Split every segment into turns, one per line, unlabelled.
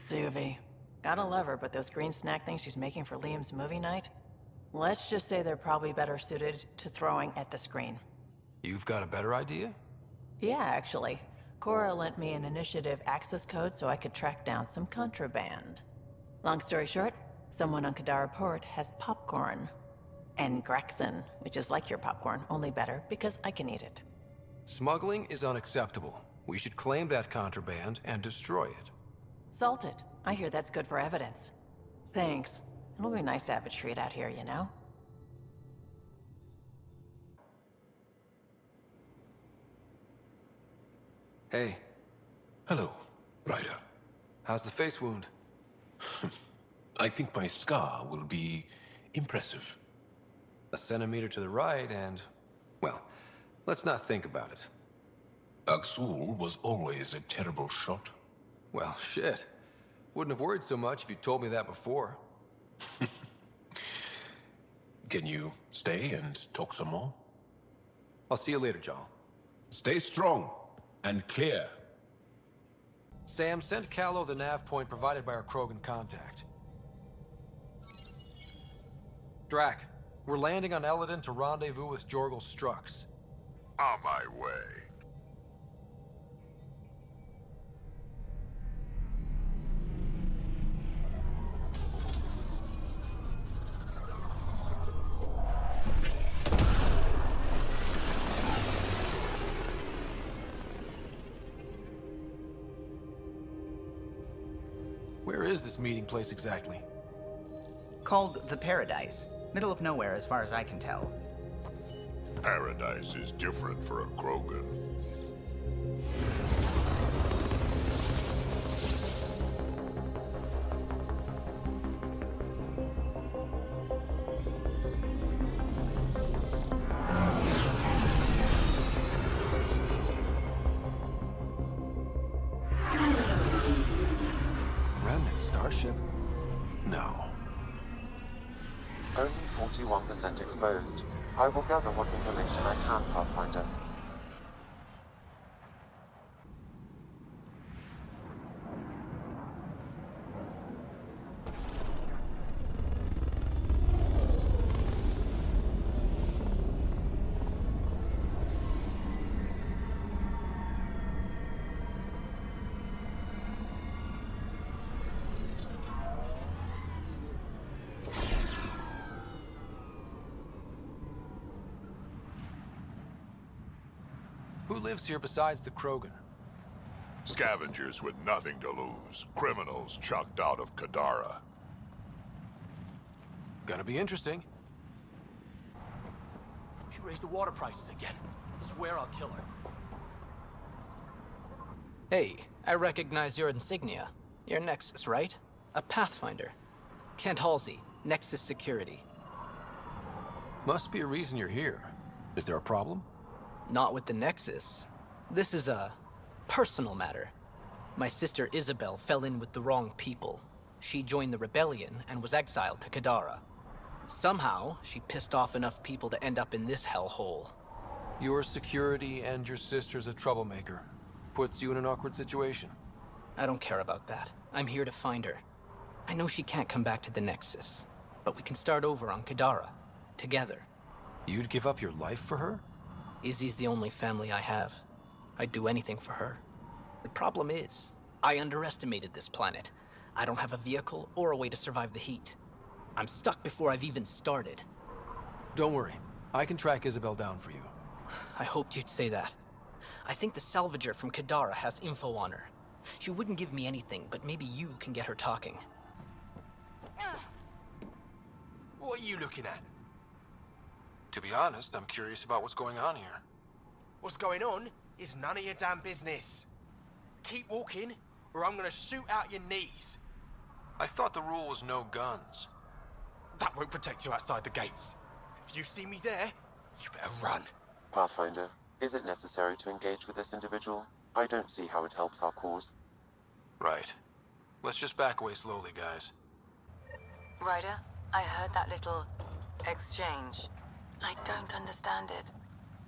Suvi. Gotta love her, but those green snack things she's making for Liam's movie night? Let's just say they're probably better suited to throwing at the screen.
You've got a better idea?
Yeah, actually. Cora lent me an initiative access code so I could track down some contraband. Long story short, someone on Kadara Port has popcorn. And Grexon, which is like your popcorn, only better because I can eat it.
Smuggling is unacceptable. We should claim that contraband and destroy it.
Salt it. I hear that's good for evidence. Thanks. It'll be nice to have a treat out here, you know?
Hey,
Hello, Ryder.
how's the face wound?
I think my scar will be impressive.
A centimeter to the right and... well, let's not think about it.
Aksul was always a terrible shot.
Well, shit. Wouldn't have worried so much if you told me that before.
Can you stay and talk some more?
I'll see you later, John.
Stay strong and clear.
Sam, send Callow the nav point provided by our Krogan contact. Drac, we're landing on Eladen to rendezvous with Jorgal Strux.
On my way.
Where is this meeting place exactly?
Called the Paradise. Middle of nowhere as far as I can tell.
Paradise is different for a Krogan.
Remnant starship? No.
Only 41% exposed. I will gather what information I can, Pathfinder.
Who lives here besides the Krogan?
Scavengers with nothing to lose. Criminals chucked out of Kadara.
Gonna be interesting.
She raised the water prices again. Swear I'll kill her.
Hey, I recognize your insignia. You're Nexus, right? A Pathfinder. Kent Halsey, Nexus Security.
Must be a reason you're here. Is there a problem?
Not with the Nexus. This is a personal matter. My sister Isabel fell in with the wrong people. She joined the rebellion and was exiled to Kadara. Somehow, she pissed off enough people to end up in this hellhole.
Your security and your sister's a troublemaker. Puts you in an awkward situation.
I don't care about that. I'm here to find her. I know she can't come back to the Nexus, but we can start over on Kadara, together.
You'd give up your life for her?
Izzy's the only family I have. I'd do anything for her. The problem is, I underestimated this planet. I don't have a vehicle or a way to survive the heat. I'm stuck before I've even started.
Don't worry. I can track Isabel down for you.
I hoped you'd say that. I think the salvager from Kadara has info on her. She wouldn't give me anything, but maybe you can get her talking.
What are you looking at?
To be honest, I'm curious about what's going on here.
What's going on is none of your damn business. Keep walking, or I'm gonna shoot out your knees.
I thought the rule was no guns.
That won't protect you outside the gates. If you see me there, you better run.
Pathfinder, is it necessary to engage with this individual? I don't see how it helps our cause.
Right. Let's just back away slowly, guys.
Ryder, I heard that little exchange. I don't understand it.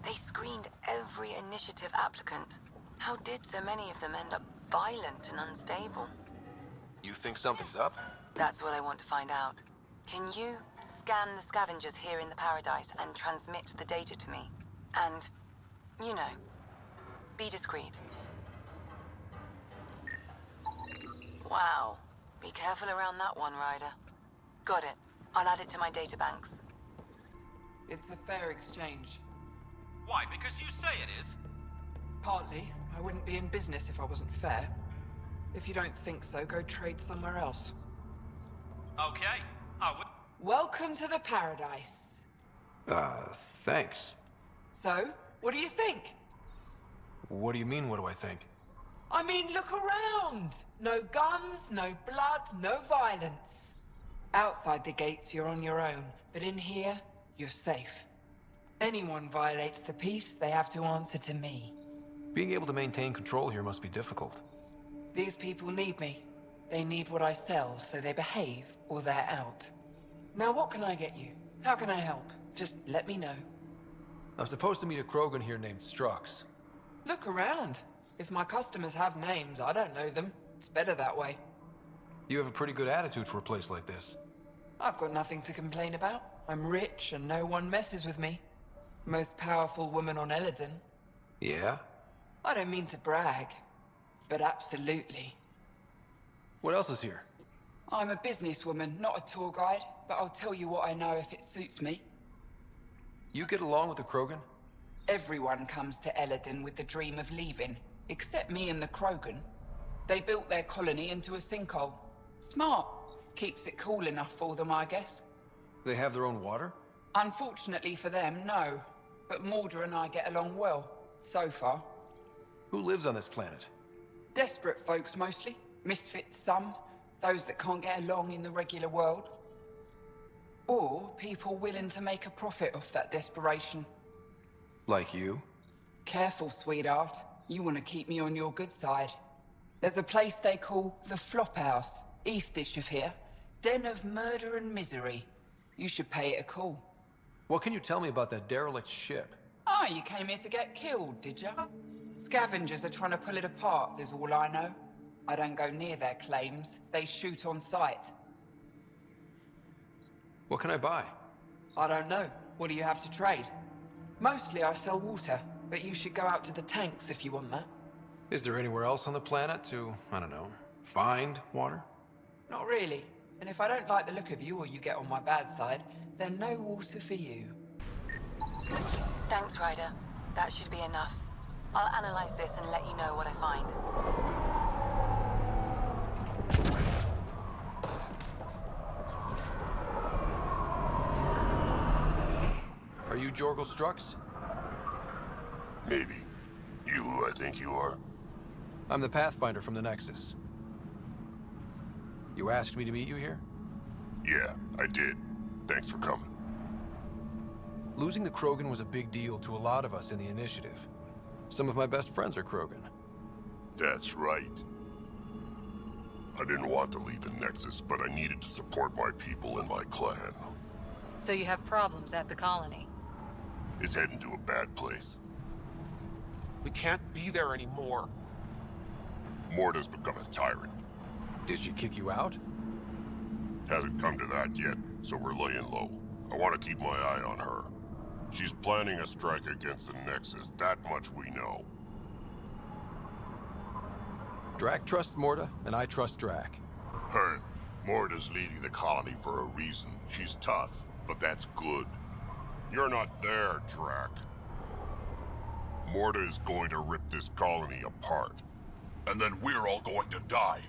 They screened every initiative applicant. How did so many of them end up violent and unstable?
You think something's up?
That's what I want to find out. Can you scan the scavengers here in the Paradise and transmit the data to me? And, you know, be discreet. Wow. Be careful around that one, Ryder. Got it. I'll add it to my databanks.
It's a fair exchange.
Why? Because you say it is?
Partly. I wouldn't be in business if I wasn't fair. If you don't think so, go trade somewhere else.
Okay.
Welcome to the Paradise.
Thanks.
So, what do you think?
What do you mean, what do I think?
I mean, look around! No guns, no blood, no violence. Outside the gates, you're on your own, but in here, you're safe. Anyone violates the peace, they have to answer to me.
Being able to maintain control here must be difficult.
These people need me. They need what I sell, so they behave, or they're out. Now what can I get you? How can I help? Just let me know.
I'm supposed to meet a Krogan here named Strux.
Look around. If my customers have names, I don't know them. It's better that way.
You have a pretty good attitude for a place like this.
I've got nothing to complain about. I'm rich and no one messes with me. Most powerful woman on Eladen.
Yeah?
I don't mean to brag, but absolutely.
What else is here?
I'm a businesswoman, not a tour guide, but I'll tell you what I know if it suits me.
You get along with the Krogan?
Everyone comes to Eladen with the dream of leaving, except me and the Krogan. They built their colony into a sinkhole. Smart. Keeps it cool enough for them, I guess.
They have their own water?
Unfortunately for them, no. But Mordor and I get along well, so far.
Who lives on this planet?
Desperate folks, mostly. Misfits, some. Those that can't get along in the regular world. Or people willing to make a profit off that desperation.
Like you?
Careful, sweetheart. You want to keep me on your good side. There's a place they call the Flop House, eastish of here. Den of murder and misery. You should pay it a call.
What can you tell me about that derelict ship?
Ah, you came here to get killed, did ya? Scavengers are trying to pull it apart, is all I know. I don't go near their claims. They shoot on sight.
What can I buy?
I don't know. What do you have to trade? Mostly I sell water, but you should go out to the tanks if you want that.
Is there anywhere else on the planet to, I don't know, find water?
Not really. And if I don't like the look of you or you get on my bad side, then no water for you.
Thanks, Ryder. That should be enough. I'll analyze this and let you know what I find.
Are you Jorgel Strux?
Maybe. You who I think you are?
I'm the Pathfinder from the Nexus. You asked me to meet you here?
Yeah, I did. Thanks for coming.
Losing the Krogan was a big deal to a lot of us in the Initiative. Some of my best friends are Krogan.
That's right. I didn't want to leave the Nexus, but I needed to support my people and my clan.
So you have problems at the colony?
It's heading to a bad place.
We can't be there anymore.
Morta's become a tyrant.
Did she kick you out?
Hasn't come to that yet, so we're laying low. I want to keep my eye on her. She's planning a strike against the Nexus, that much we know.
Drac trusts Morta, and I trust Drac.
Her. Morta's leading the colony for a reason. She's tough, but that's good. You're not there, Drac. Morta is going to rip this colony apart. And then we're all going to die.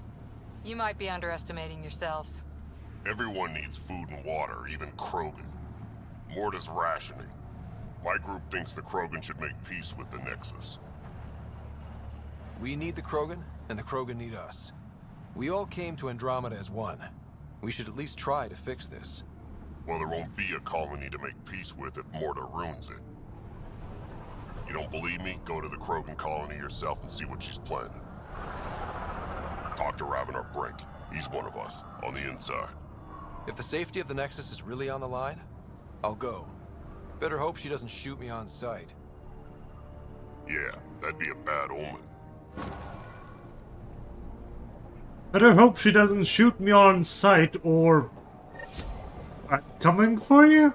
You might be underestimating yourselves.
Everyone needs food and water, even Krogan. Morta's rationing. My group thinks the Krogan should make peace with the Nexus.
We need the Krogan, and the Krogan need us. We all came to Andromeda as one. We should at least try to fix this.
Well, there won't be a colony to make peace with if Morta ruins it. You don't believe me? Go to the Krogan colony yourself and see what she's planning. Talk to Ravenar Brink. He's one of us, on the inside.
If the safety of the Nexus is really on the line, I'll go. Better hope she doesn't shoot me on sight.
Yeah, that'd be a bad omen.
Better hope she doesn't shoot me on sight or... I'm coming for you?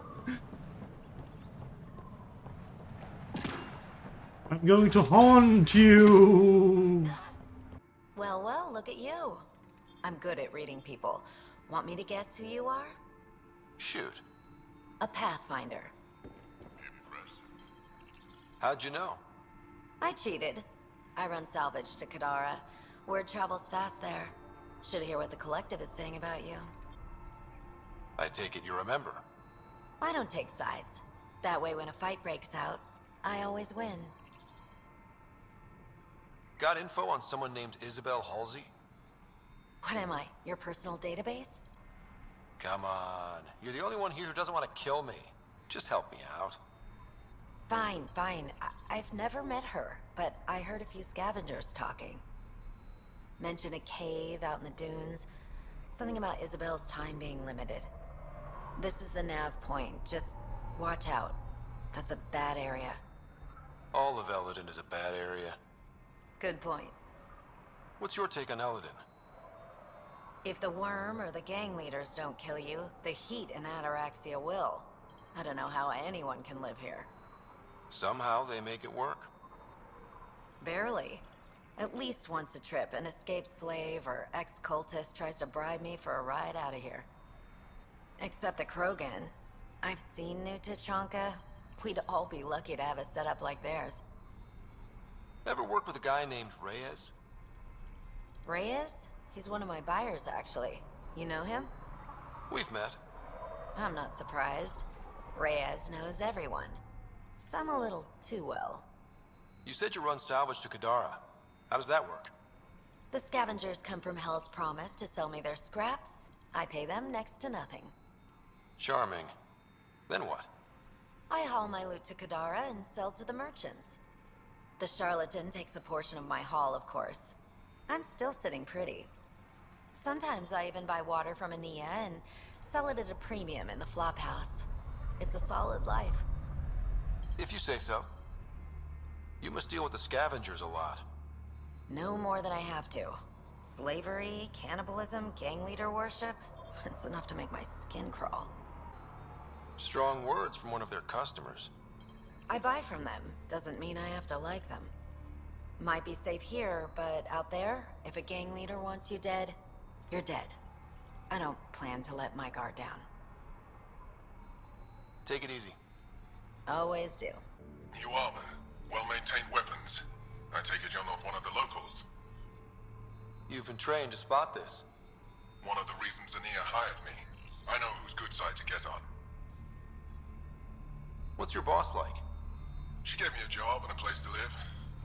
I'm going to haunt you!
Well, well, look at you. I'm good at reading people. Want me to guess who you are?
Shoot.
A Pathfinder.
How'd you know?
I cheated. I run salvage to Kadara. Word travels fast there. Should hear what the Collective is saying about you.
I take it you're a member.
I don't take sides. That way when a fight breaks out, I always win.
Got info on someone named Isabel Halsey?
What am I, your personal database?
Come on. You're the only one here who doesn't want to kill me. Just help me out.
Fine, fine. I've never met her, but I heard a few scavengers talking. Mention a cave out in the dunes. Something about Isabel's time being limited. This is the nav point. Just watch out. That's a bad area.
All of Eladen is a bad area.
Good point.
What's your take on Eladen?
If the worm or the gang leaders don't kill you, the heat in Ataraxia will. I don't know how anyone can live here.
Somehow they make it work.
Barely. At least once a trip, an escaped slave or ex-cultist tries to bribe me for a ride out of here. Except the Krogan. I've seen New Tachanka. We'd all be lucky to have a setup like theirs.
Ever work with a guy named Reyes?
Reyes? He's one of my buyers, actually. You know him?
We've met.
I'm not surprised. Reyes knows everyone. Some a little too well.
You said you run salvage to Kadara. How does that work?
The scavengers come from Hell's Promise to sell me their scraps. I pay them next to nothing.
Charming. Then what?
I haul my loot to Kadara and sell to the merchants. The charlatan takes a portion of my haul, of course. I'm still sitting pretty. Sometimes I even buy water from Ania and sell it at a premium in the flop house. It's a solid life.
If you say so. You must deal with the scavengers a lot.
No more than I have to. Slavery, cannibalism, gang leader worship. It's enough to make my skin crawl.
Strong words from one of their customers.
I buy from them. Doesn't mean I have to like them. Might be safe here, but out there, if a gang leader wants you dead, you're dead. I don't plan to let my guard down.
Take it easy.
Always do.
New armor, well-maintained weapons. I take it you're not one of the locals.
You've been trained to spot this.
One of the reasons Ania hired me. I know whose good side to get on.
What's your boss like?
She gave me a job and a place to live.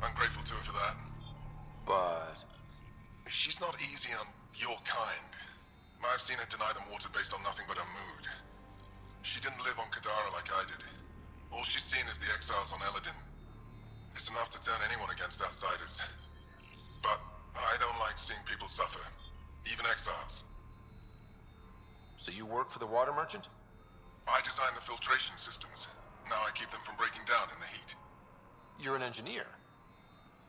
I'm grateful to her for that.
But...
she's not easy on your kind. I've seen her deny them water based on nothing but her mood. She didn't live on Kadara like I did. All she's seen is the exiles on Eladen. It's enough to turn anyone against outsiders. But I don't like seeing people suffer. Even exiles.
So you work for the water merchant?
I design the filtration systems. Now I keep them from breaking down in the heat.
You're an engineer?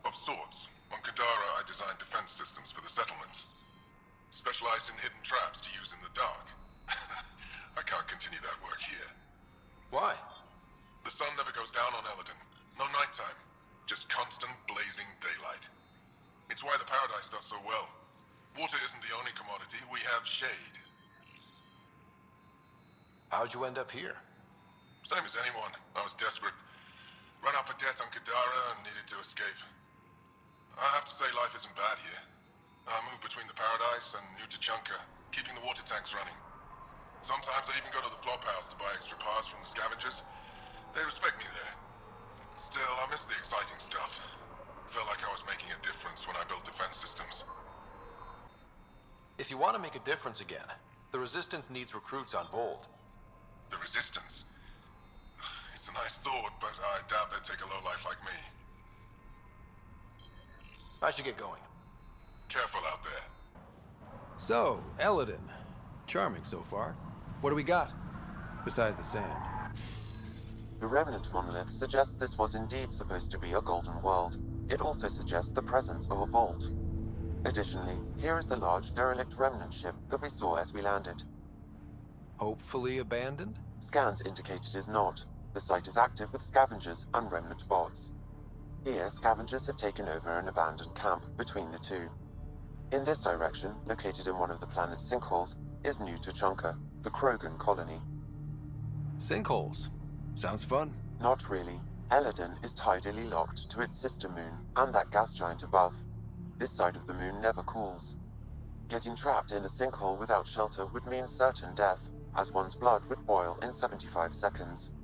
Of sorts. On Kadara, I design defense systems for the settlements. Specialized in hidden traps to use in the dark. I can't continue that work here.
Why?
The sun never goes down on Eladen. No nighttime. Just constant blazing daylight. It's why the Paradise does so well. Water isn't the only commodity. We have shade.
How'd you end up here?
Same as anyone. I was desperate. Ran up a debt on Kadara and needed to escape. I have to say life isn't bad here. I move between the Paradise and New Tachanka, keeping the water tanks running. Sometimes I even go to the flop house to buy extra parts from the scavengers. They respect me there. Still, I miss the exciting stuff. Felt like I was making a difference when I built defense systems.
If you want to make a difference again, the Resistance needs recruits on Vold.
The Resistance? It's a nice thought, but I doubt they'd take a lowlife like me.
I should get going.
Careful out there.
So, Eladen. Charming so far. What do we got? Besides the sand.
The Remnant monolith suggests this was indeed supposed to be a golden world. It also suggests the presence of a vault. Additionally, here is the large derelict remnant ship that we saw as we landed.
Hopefully abandoned?
Scans indicate it is not. The site is active with scavengers and remnant bots. Here, scavengers have taken over an abandoned camp between the two. In this direction, located in one of the planet's sinkholes, is New Tuchanka, the Krogan colony.
Sinkholes? Sounds fun.
Not really. Eladen is tidally locked to its sister moon and that gas giant above. This side of the moon never cools. Getting trapped in a sinkhole without shelter would mean certain death, as one's blood would boil in 75 seconds.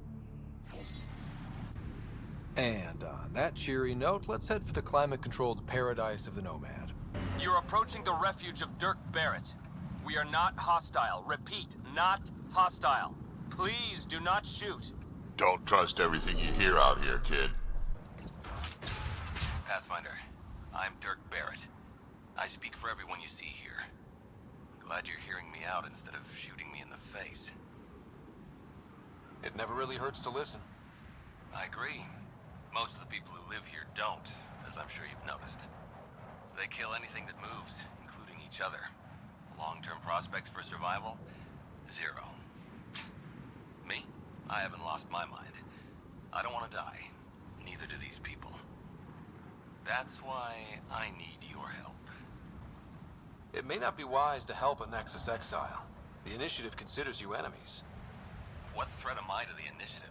And on that cheery note, let's head for the climate-controlled paradise of the Nomad.
You're approaching the refuge of Dirk Barrett. We are not hostile. Repeat, not hostile. Please do not shoot.
Don't trust everything you hear out here, kid.
Pathfinder, I'm Dirk Barrett. I speak for everyone you see here. Glad you're hearing me out instead of shooting me in the face.
It never really hurts to listen.
I agree. Most of the people who live here don't, as I'm sure you've noticed. They kill anything that moves, including each other. Long-term prospects for survival? Zero. Me? I haven't lost my mind. I don't want to die. Neither do these people. That's why I need your help.
It may not be wise to help a Nexus exile. The Initiative considers you enemies.
What threat am I to the Initiative?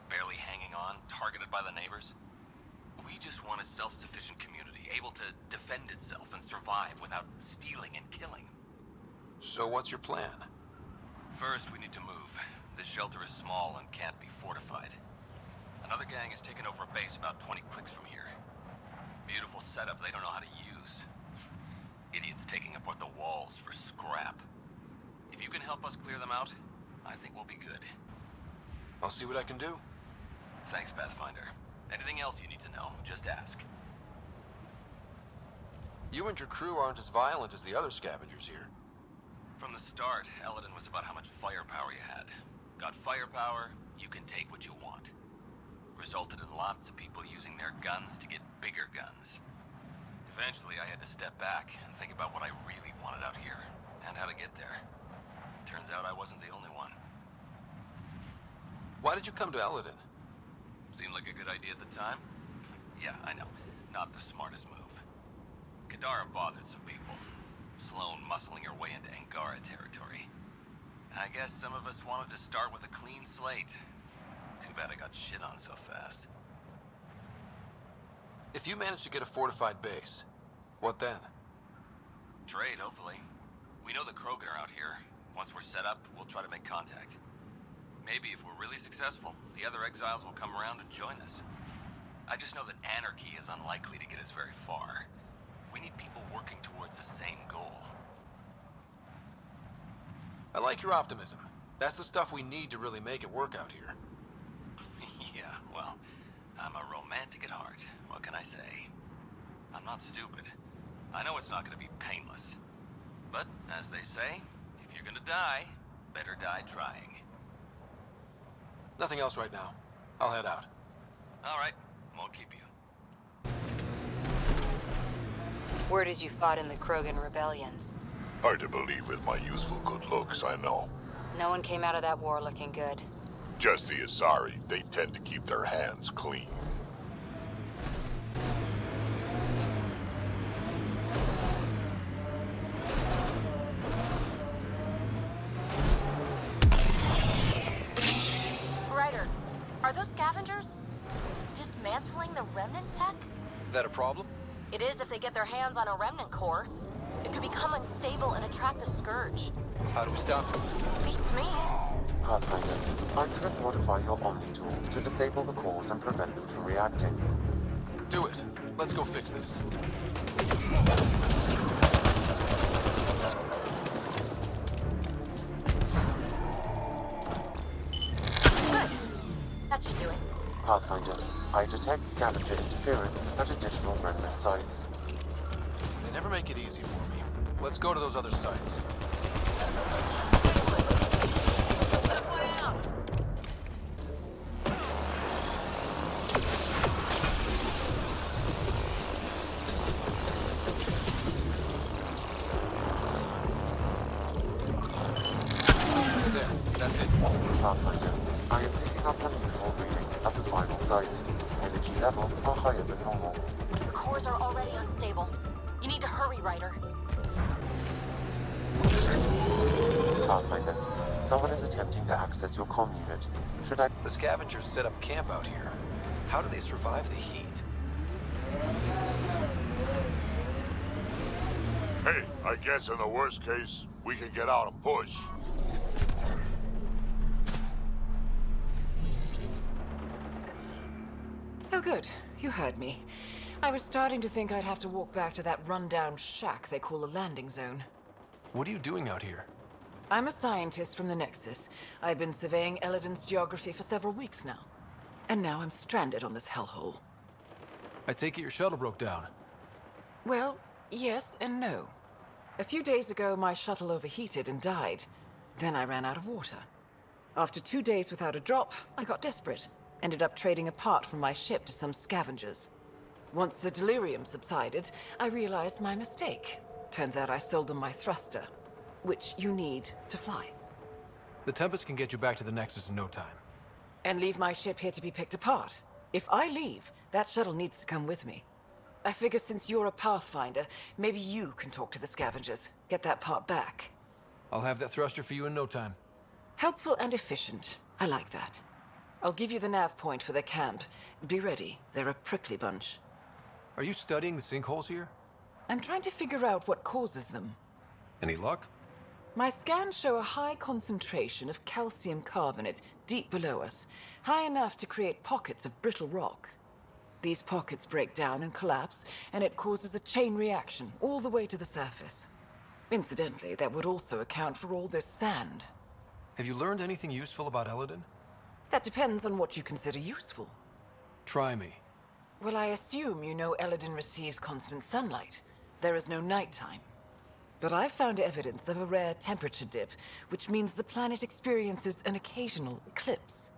Barely hanging on, targeted by the neighbors? We just want a self-sufficient community, able to defend itself and survive without stealing and killing.
So what's your plan?
First, we need to move. This shelter is small and can't be fortified. Another gang has taken over a base about 20 clicks from here. Beautiful setup they don't know how to use. Idiots taking apart the walls for scrap. If you can help us clear them out, I think we'll be good.
I'll see what I can do.
Thanks, Pathfinder. Anything else you need to know, just ask.
You and your crew aren't as violent as the other scavengers here.
From the start, Eladen was about how much firepower you had. Got firepower, you can take what you want. Resulted in lots of people using their guns to get bigger guns. Eventually, I had to step back and think about what I really wanted out here, and how to get there. Turns out I wasn't the only one.
Why did you come to Eladen?
Seemed like a good idea at the time? Yeah, I know. Not the smartest move. Kadara bothered some people. Sloane muscling her way into Angara territory. I guess some of us wanted to start with a clean slate. Too bad I got shit on so fast.
If you manage to get a fortified base, what then?
Trade, hopefully. We know the Krogan are out here. Once we're set up, we'll try to make contact. Maybe if we're really successful, the other exiles will come around and join us. I just know that anarchy is unlikely to get us very far. We need people working towards the same goal.
I like your optimism. That's the stuff we need to really make it work out here.
Yeah, well, I'm a romantic at heart. What can I say? I'm not stupid. I know it's not going to be painless. But, as they say, if you're going to die, better die trying.
Nothing else right now. I'll head out.
All right, won't keep you.
Word is you fought in the Krogan rebellions.
Hard to believe with my youthful good looks, I know.
No one came out of that war looking good.
Just the Asari, they tend to keep their hands clean.
Ryder, are those scavengers dismantling the remnant tech?
That a problem?
It is if they get their hands on a remnant core. It could become unstable and attract the Scourge.
How do we stop them?
Beats me.
Pathfinder, I could modify your Omni tool to disable the cores and prevent them from reacting.
Do it. Let's go fix this.
Good. That should do it.
Pathfinder, I detect scavenger interference at additional remnant sites.
They never make it easy for me. Let's go to those other sites.
levels are higher than normal.
The cores are already unstable. You need to hurry, Ryder.
Pathfinder, someone is attempting to access your comm unit. Should I...
The scavengers set up camp out here. How do they survive the heat?
Hey, I guess in the worst case, we can get out and push.
Oh, good. You heard me. I was starting to think I'd have to walk back to that rundown shack they call a landing zone.
What are you doing out here?
I'm a scientist from the Nexus. I've been surveying Eladen's geography for several weeks now. And now I'm stranded on this hellhole.
I take it your shuttle broke down.
Well, yes and no. A few days ago, my shuttle overheated and died. Then I ran out of water. After 2 days without a drop, I got desperate. Ended up trading a part from my ship to some scavengers. Once the delirium subsided, I realized my mistake. Turns out I sold them my thruster, which you need to fly.
The Tempest can get you back to the Nexus in no time.
And leave my ship here to be picked apart. If I leave, that shuttle needs to come with me. I figure since you're a Pathfinder, maybe you can talk to the scavengers. Get that part back.
I'll have that thruster for you in no time.
Helpful and efficient. I like that. I'll give you the nav point for their camp. Be ready. They're a prickly bunch.
Are you studying the sinkholes here?
I'm trying to figure out what causes them.
Any luck?
My scans show a high concentration of calcium carbonate deep below us, high enough to create pockets of brittle rock. These pockets break down and collapse, and it causes a chain reaction all the way to the surface. Incidentally, that would also account for all this sand.
Have you learned anything useful about Eladen?
That depends on what you consider useful.
Try me.
Well, I assume you know Eladen receives constant sunlight. There is no nighttime. But I found evidence of a rare temperature dip, which means the planet experiences an occasional eclipse.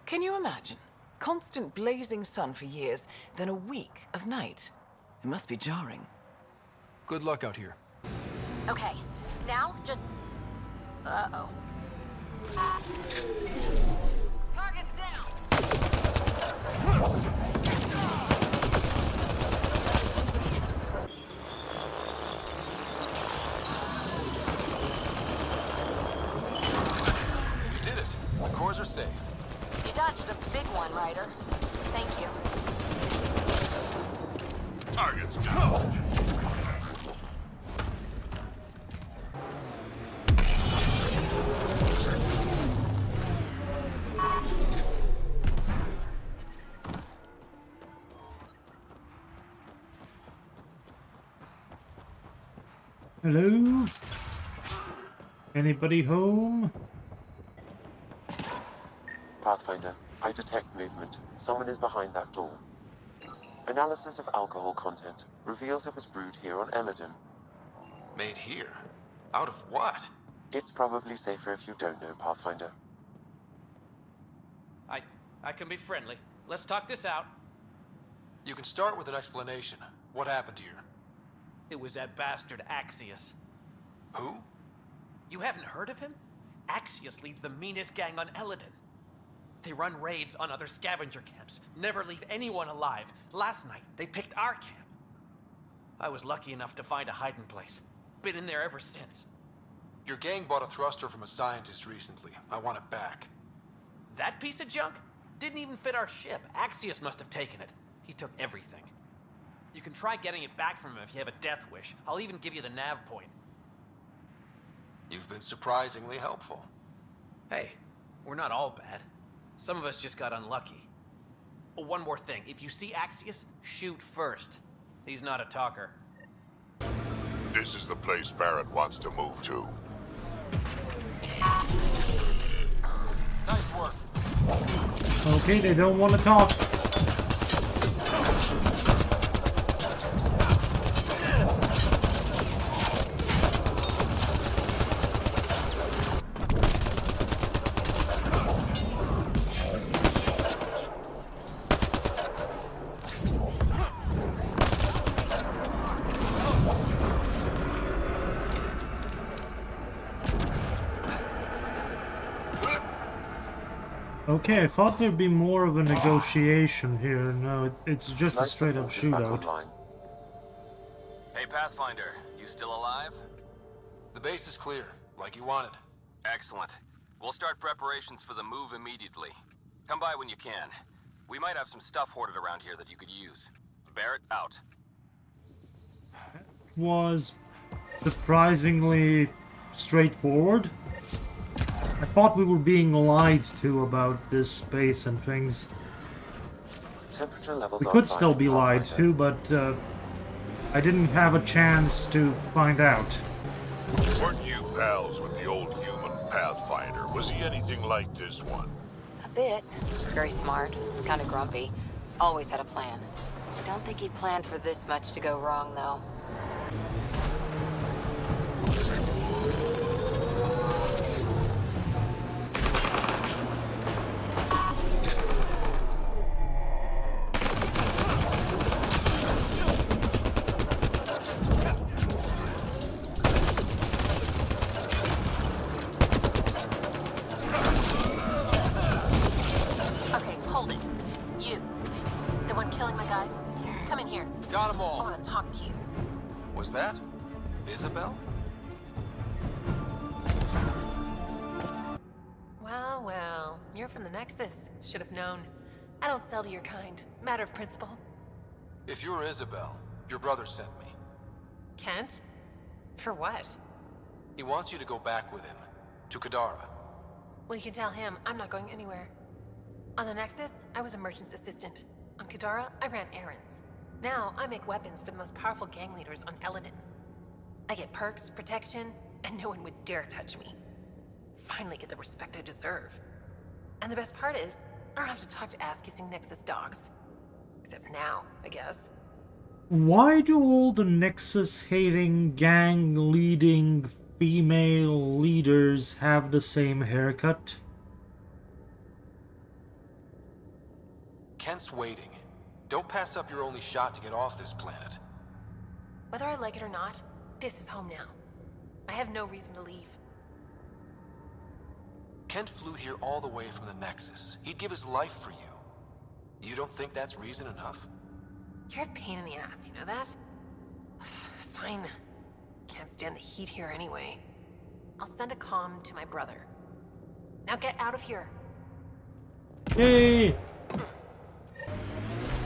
Can you imagine? Constant blazing sun for years, then a week of night. It must be jarring.
Good luck out here.
Okay, now just... Uh-oh. Target's down!
You did it. The cores are safe.
You dodged a big one, Ryder. Thank you.
Target's down.
Hello? Anybody home?
Pathfinder, I detect movement. Someone is behind that door. Analysis of alcohol content reveals it was brewed here on Eladen.
Made here? Out of what?
It's probably safer if you don't know, Pathfinder.
I can be friendly. Let's talk this out.
You can start with an explanation. What happened here?
It was that bastard Axius.
Who?
You haven't heard of him? Axius leads the meanest gang on Eladen. They run raids on other scavenger camps, never leave anyone alive. Last night, they picked our camp. I was lucky enough to find a hiding place. Been in there ever since.
Your gang bought a thruster from a scientist recently. I want it back.
That piece of junk? Didn't even fit our ship. Axius must have taken it. He took everything. You can try getting it back from him if you have a death wish. I'll even give you the nav point.
You've been surprisingly helpful.
Hey, we're not all bad. Some of us just got unlucky. Oh, one more thing. If you see Axius, shoot first. He's not a talker.
This is the place Barrett wants to move to.
Nice work.
Okay, they don't want to talk. Okay, I thought there'd be more of a negotiation here. No, it's just a straight-up shootout.
Hey, Pathfinder, you still alive?
The base is clear, like you wanted.
Excellent. We'll start preparations for the move immediately. Come by when you can. We might have some stuff hoarded around here that you could use. Barrett, out.
Was surprisingly straightforward. I thought we were being lied to about this space and things.
Temperature levels
We could still be lied to, but I didn't have a chance to find out.
Weren't you pals with the old human Pathfinder? Was he anything like this one?
A bit. Very smart. Kind of grumpy. Always had a plan. Don't think he planned for this much to go wrong, though.
Got them all.
I want to talk to you.
Was that Isabel?
Well, well. You're from the Nexus. Should have known. I don't sell to your kind. Matter of principle.
If you're Isabel, your brother sent me.
Kent? For what?
He wants you to go back with him. To Kadara.
Well, you can tell him I'm not going anywhere. On the Nexus, I was a merchant's assistant. On Kadara, I ran errands. Now, I make weapons for the most powerful gang leaders on Eladen. I get perks, protection, and no one would dare touch me. Finally get the respect I deserve. And the best part is, I don't have to talk to ass-kissing Nexus dogs. Except now, I guess.
Why do all the Nexus-hating, gang-leading female leaders have the same haircut?
Kent's waiting. Don't pass up your only shot to get off this planet.
Whether I like it or not, this is home now. I have no reason to leave.
Kent flew here all the way from the Nexus. He'd give his life for you. You don't think that's reason enough?
You're a pain in the ass, you know that? Fine. Can't stand the heat here anyway. I'll send a comm to my brother. Now get out of here.
Yay!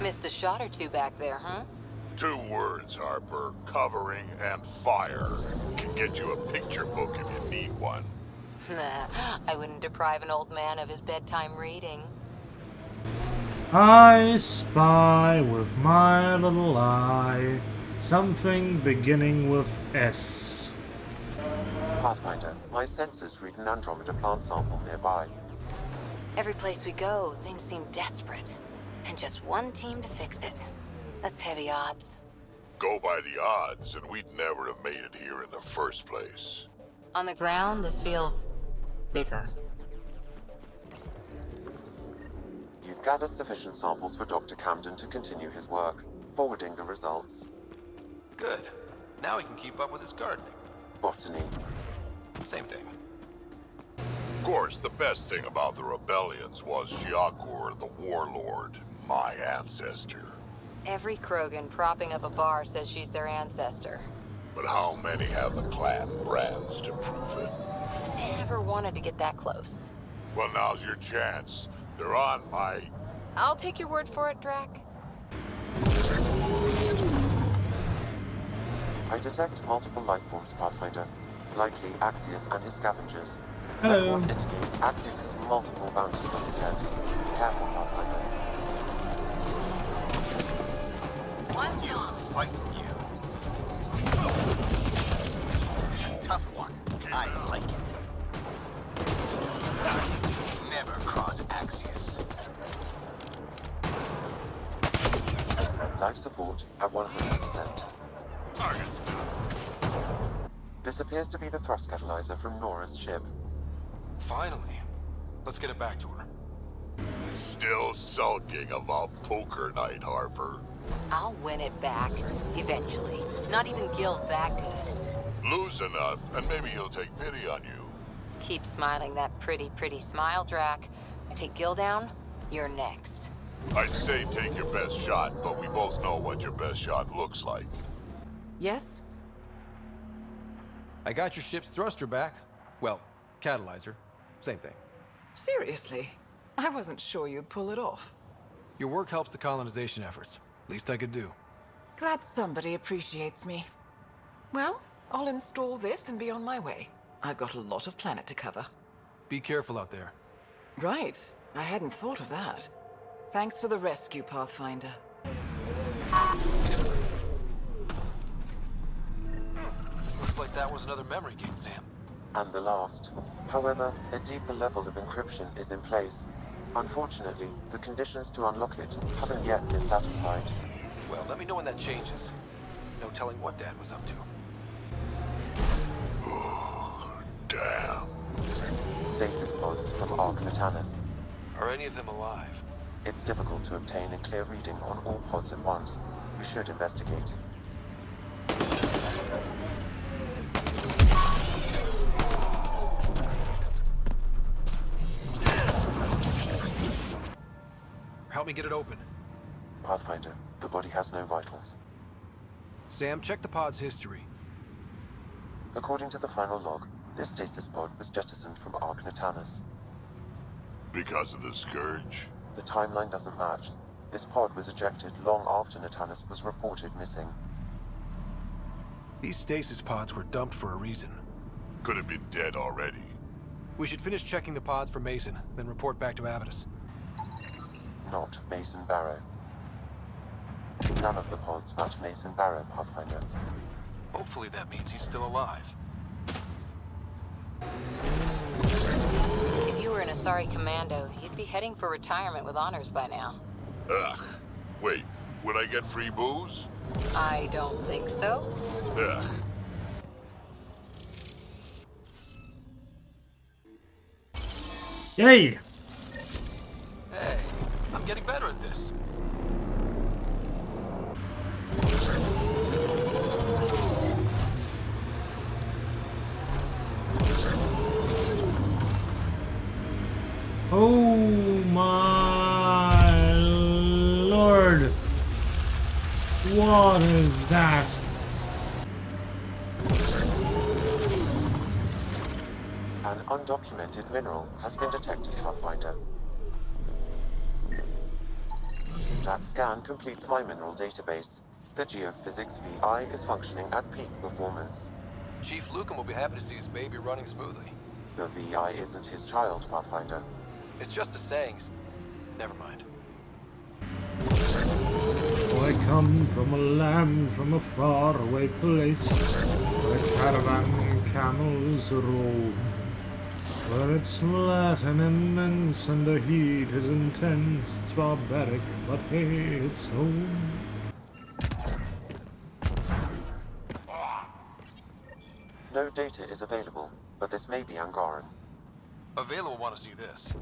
Missed a shot or two back there, huh?
2 words, Harper. Covering and fire. Can get you a picture book if you need one.
Nah, I wouldn't deprive an old man of his bedtime reading.
I spy with my little eye something beginning with S.
Pathfinder, my sensors read an Andromeda plant sample nearby.
Every place we go, things seem desperate. And just one team to fix it. That's heavy odds.
Go by the odds, and we'd never have made it here in the first place.
On the ground, this feels bigger.
You've gathered sufficient samples for Dr. Camden to continue his work, forwarding the results.
Good. Now he can keep up with his gardening.
Botany.
Same thing.
Of course, the best thing about the rebellions was Yakur, the warlord, my ancestor.
Every Krogan propping up a bar says she's their ancestor.
But how many have the clan brands to prove it?
Never wanted to get that close.
Well, now's your chance. They're on my...
I'll take your word for it, Drac.
I detect multiple life forms, Pathfinder. Likely Axius and his scavengers.
Hello.
Records indicate Axius has multiple bounties on his head. Be careful, Pathfinder.
Fighting you. Tough one. I like it. Never cross Axius.
Life support at 100%.
Target.
This appears to be the thrust catalyzer from Nora's ship.
Finally. Let's get it back to her.
Still sulking about poker night, Harper.
I'll win it back. Eventually. Not even Gil's that good.
Lose enough, and maybe he'll take pity on you.
Keep smiling that pretty, pretty smile, Drac. I take Gil down, you're next.
I'd say take your best shot, but we both know what your best shot looks like.
Yes?
I got your ship's thruster back. Well, catalyzer. Same thing.
Seriously? I wasn't sure you'd pull it off.
Your work helps the colonization efforts. Least I could do.
Glad somebody appreciates me. Well, I'll install this and be on my way. I've got a lot of planet to cover.
Be careful out there.
Right. I hadn't thought of that. Thanks for the rescue, Pathfinder.
Looks like that was another memory gate, Sam.
And the last. However, a deeper level of encryption is in place. Unfortunately, the conditions to unlock it haven't yet been satisfied.
Well, let me know when that changes. No telling what Dad was up to.
Damn.
Stasis pods from Ark Natanus.
Are any of them alive?
It's difficult to obtain a clear reading on all pods at once. We should investigate.
Help me get it open.
Pathfinder, the body has no vitals.
Sam, check the pod's history.
According to the final log, this stasis pod was jettisoned from Ark Natanus.
Because of the Scourge?
The timeline doesn't match. This pod was ejected long after Natanus was reported missing.
These stasis pods were dumped for a reason.
Could have been dead already.
We should finish checking the pods for Mason, then report back to Abaddis.
Not Mason Barrow. None of the pods match Mason Barrow, Pathfinder.
Hopefully that means he's still alive.
If you were an Asari commando, you'd be heading for retirement with honors by now.
Ugh. Wait, would I get free booze?
I don't think so.
Ugh.
Yay!
Hey, I'm getting better at this.
Oh my lord! What is that?
An undocumented mineral has been detected, Pathfinder. That scan completes my mineral database. The Geophysics VI is functioning at peak performance.
Chief Lucan will be happy to see his baby running smoothly.
The VI isn't his child, Pathfinder.
It's just a saying. Never mind.
I come from a land from a faraway place where caravan camels roam, where it's flat and immense and the heat is intense. It's barbaric, but hey, it's home.
No data is available, but this may be Angaran.
Avela will want to see this.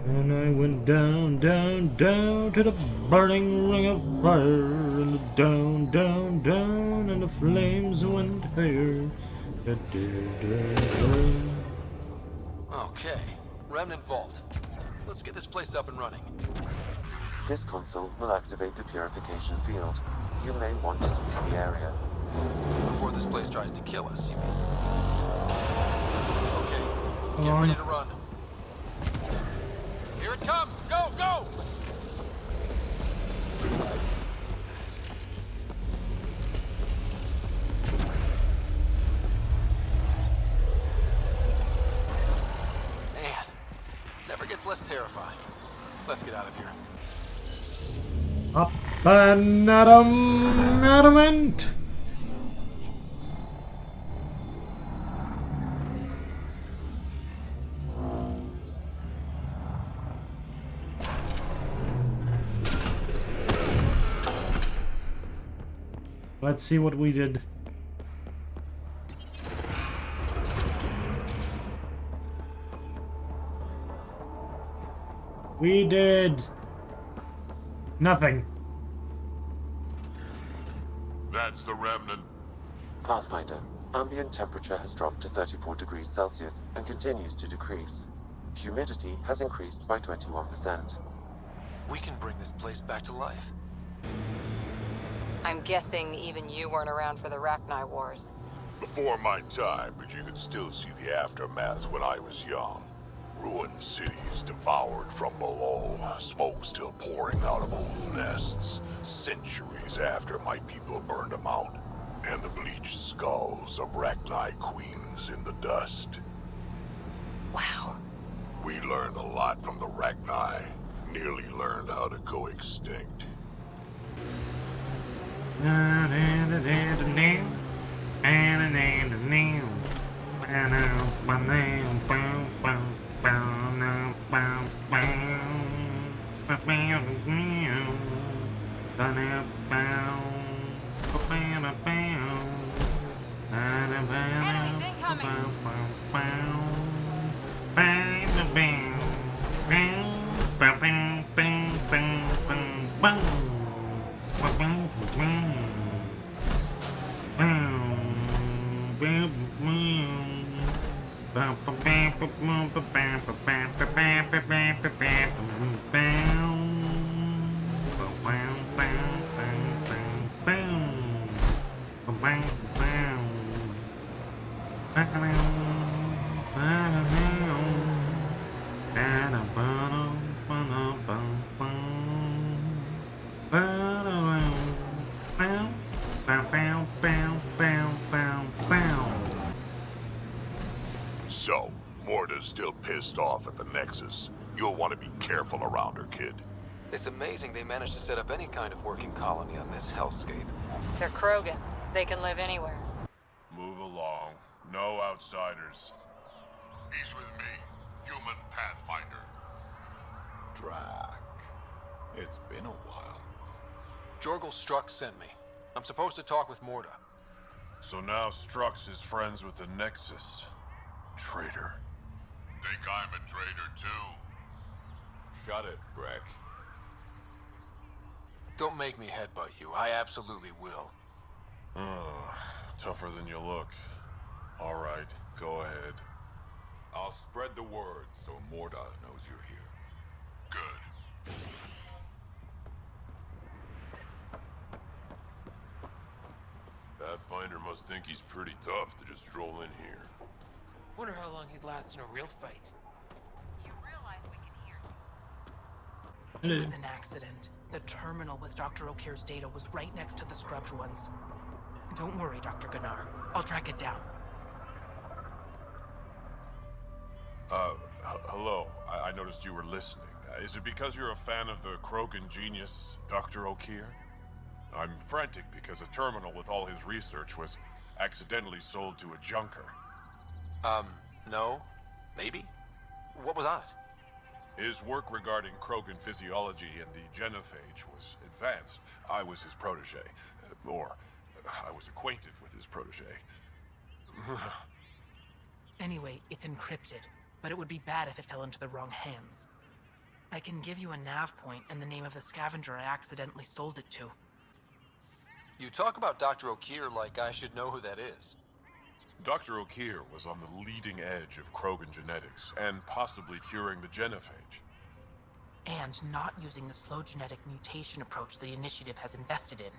And I went down, down, down to the burning ring of fire, and down, down, down, and the flames went higher. Da, da, da, da.
Okay, Remnant Vault. Let's get this place up and running.
This console will activate the purification field. You may want to sweep the area.
Before this place tries to kill us, you mean? Okay,
Come
get
on.
ready to run. Here it comes! Go, go! terrifying. Let's get out of here.
Up and adamant. Let's see what we did. We did nothing.
That's the remnant.
Pathfinder, ambient temperature has dropped to 34 degrees Celsius and continues to decrease. Humidity has increased by 21%.
We can bring this place back to life.
I'm guessing even you weren't around for the Rachni Wars.
Before my time, but you could still see the aftermath when I was young. Ruined cities devoured from below, smoke still pouring out of old nests, centuries after my people burned them out, and the bleached skulls of Rachni queens in the dust.
Wow.
We learned a lot from the Rachni, nearly learned how to go extinct. So, Morta's still pissed off at the Nexus. You'll want to be careful around her, kid.
It's amazing they managed to set up any kind of working colony on this hellscape.
They're Krogan. They can live anywhere.
Move along. No outsiders.
He's with me, human Pathfinder.
Drac. It's been a while.
Jorgel Strux sent me. I'm supposed to talk with Morta.
So now Strux is friends with the Nexus. Traitor.
Think I'm a traitor too.
Shut it, Breck.
Don't make me headbutt you. I absolutely will.
Tougher than you look. All right, go ahead.
I'll spread the word so Morta knows you're here.
Good.
Pathfinder must think he's pretty tough to just stroll in here.
Wonder how long he'd last in a real fight.
You realize we can hear you.
It was an accident. The terminal with Dr. Okeer's data was right next to the scrubbed ones. Don't worry, Dr. Gunnar. I'll track it down.
Hello. I noticed you were listening. Is it because you're a fan of the Krogan genius, Dr. Okeer? I'm frantic because a terminal with all his research was accidentally sold to a junker.
No. Maybe? What was on it?
His work regarding Krogan physiology and the genophage was advanced. I was his protege. Or, I was acquainted with his protege.
Anyway, it's encrypted, but it would be bad if it fell into the wrong hands. I can give you a nav point and the name of the scavenger I accidentally sold it to.
You talk about Dr. Okeer like I should know who that is.
Dr. Okeer was on the leading edge of Krogan genetics, and possibly curing the genophage.
And not using the slow genetic mutation approach the Initiative has invested in.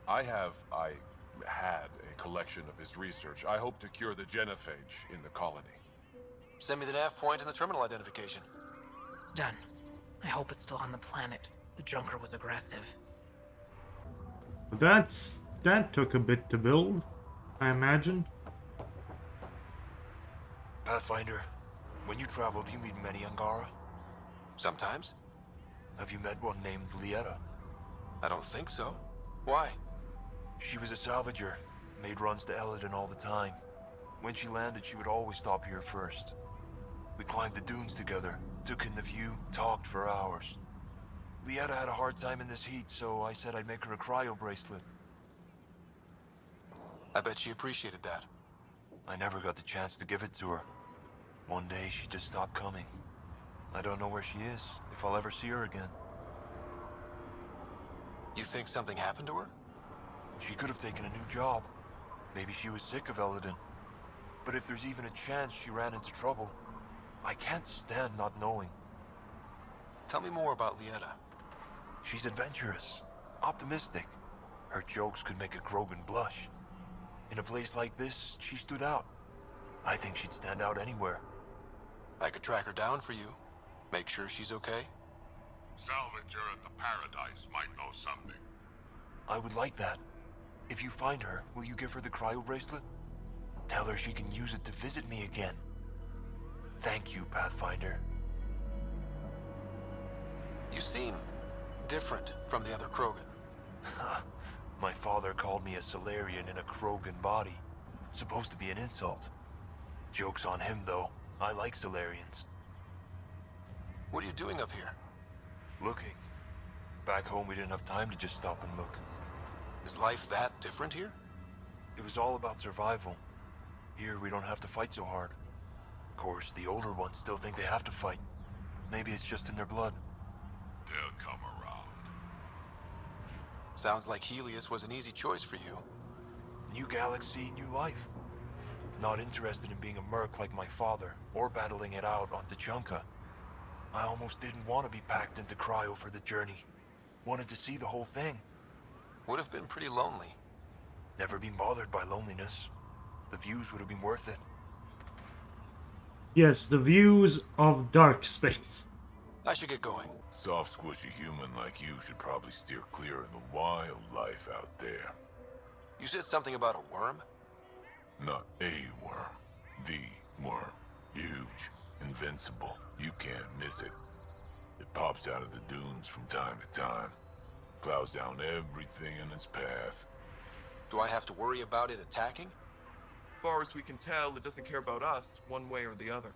I had a collection of his research. I hope to cure the genophage in the colony.
Send me the nav point and the terminal identification.
Done. I hope it's still on the planet. The Junker was aggressive.
That took a bit to build, I imagine.
Pathfinder, when you travel, do you meet many Angara?
Sometimes.
Have you met one named Lieta?
I don't think so. Why?
She was a salvager, made runs to Eladen all the time. When she landed, she would always stop here first. We climbed the dunes together, took in the view, talked for hours. Lieta had a hard time in this heat, so I said I'd make her a cryo bracelet.
I bet she appreciated that.
I never got the chance to give it to her. One day, she just stopped coming. I don't know where she is, if I'll ever see her again.
You think something happened to her?
She could have taken a new job. Maybe she was sick of Eladen. But if there's even a chance she ran into trouble, I can't stand not knowing.
Tell me more about Lieta.
She's adventurous, optimistic. Her jokes could make a Krogan blush. In a place like this, she stood out. I think she'd stand out anywhere.
I could track her down for you. Make sure she's okay.
Salvager at the Paradise might know something.
I would like that. If you find her, will you give her the cryo bracelet? Tell her she can use it to visit me again. Thank you, Pathfinder.
You seem different from the other Krogan.
My father called me a Solarian in a Krogan body. Supposed to be an insult. Joke's on him, though. I like Solarians.
What are you doing up here?
Looking. Back home, we didn't have time to just stop and look.
Is life that different here?
It was all about survival. Here, we don't have to fight so hard. Of course, the older ones still think they have to fight. Maybe it's just in their blood.
They'll come around.
Sounds like Helios was an easy choice for you.
New galaxy, new life. Not interested in being a merc like my father, or battling it out on Tuchanka. I almost didn't want to be packed into cryo for the journey. Wanted to see the whole thing.
Would have been pretty lonely.
Never been bothered by loneliness. The views would have been worth it.
Yes, the views of dark space.
I should get going.
Soft, squishy human like you should probably steer clear of the wildlife out there.
You said something about a worm?
Not a worm. The worm. Huge. Invincible. You can't miss it. It pops out of the dunes from time to time. Plows down everything in its path.
Do I have to worry about it attacking?
As far as we can tell, it doesn't care about us, one way or the other.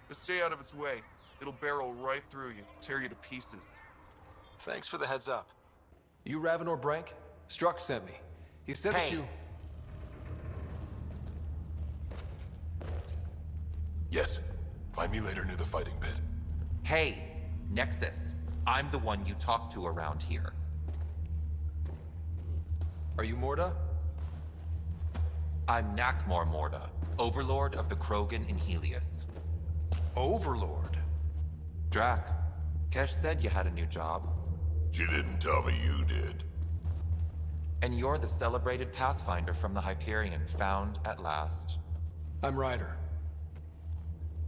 Just stay out of its way. It'll barrel right through you, tear you to pieces.
Thanks for the heads up. You Ravenor Brank? Struck sent me. He said that you...
Yes. Find me later near the fighting pit.
Hey, Nexus. I'm the one you talk to around here.
Are you Morda?
I'm Nakmor Morda, Overlord of the Krogan in Helios.
Overlord?
Drac, Kesh said you had a new job.
She didn't tell me you did.
And you're the celebrated Pathfinder from the Hyperion, found at last.
I'm Ryder.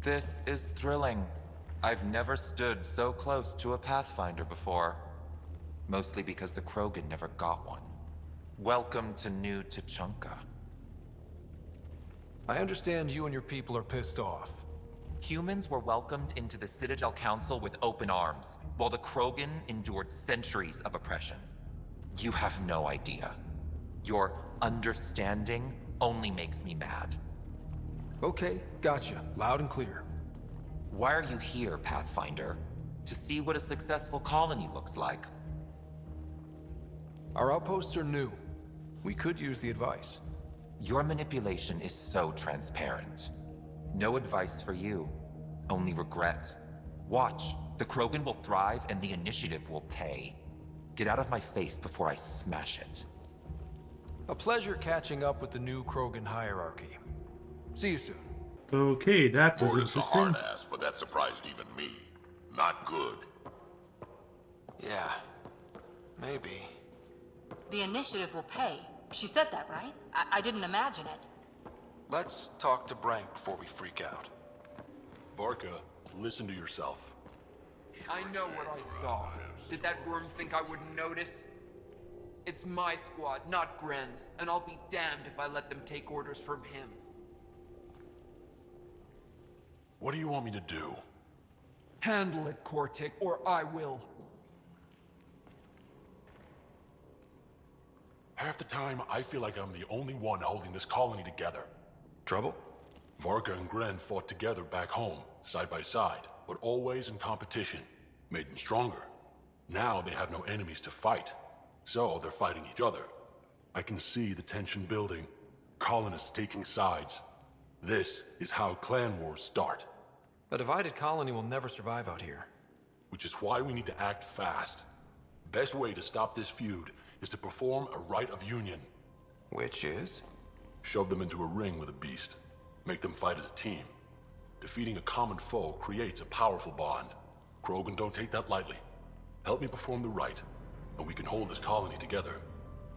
This is thrilling. I've never stood so close to a Pathfinder before. Mostly because the Krogan never got one. Welcome to New Tuchanka.
I understand you and your people are pissed off.
Humans were welcomed into the Citadel Council with open arms, while the Krogan endured centuries of oppression. You have no idea. Your understanding only makes me mad.
Okay, gotcha. Loud and clear.
Why are you here, Pathfinder? To see what a successful colony looks like.
Our outposts are new. We could use the advice.
Your manipulation is so transparent. No advice for you, only regret. Watch, the Krogan will thrive and the initiative will pay. Get out of my face before I smash it.
A pleasure catching up with the new Krogan hierarchy. See you soon.
Okay, that was
Morda's a
interesting.
hard ass, but that surprised even me. Not good.
Yeah, maybe.
The initiative will pay. She said that, right? I didn't imagine it.
Let's talk to Brank before we freak out.
Varka, listen to yourself.
I know what I saw. Did that worm think I wouldn't notice? It's my squad, not Gren's, and I'll be damned if I let them take orders from him.
What do you want me to do?
Handle it, Cortic, or I will.
Half the time, I feel like I'm the only one holding this colony together.
Trouble?
Varka and Gren fought together back home, side by side, but always in competition. Made them stronger. Now they have no enemies to fight, so they're fighting each other. I can see the tension building, colonists taking sides. This is how clan wars start.
A divided colony will never survive out here.
Which is why we need to act fast. Best way to stop this feud is to perform a rite of union.
Which is?
Shove them into a ring with a beast. Make them fight as a team. Defeating a common foe creates a powerful bond. Krogan don't take that lightly. Help me perform the rite, and we can hold this colony together.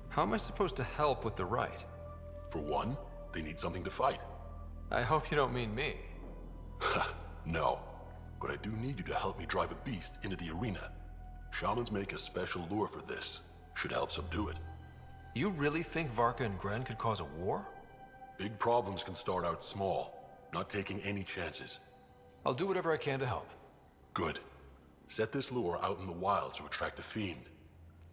How am I supposed to help with the rite?
For one, they need something to fight.
I hope you don't mean me.
No, but I do need you to help me drive a beast into the arena. Shamans make a special lure for this. Should help subdue it.
You really think Varka and Gren could cause a war?
Big problems can start out small, not taking any chances.
I'll do whatever I can to help.
Good. Set this lure out in the wilds to attract a fiend.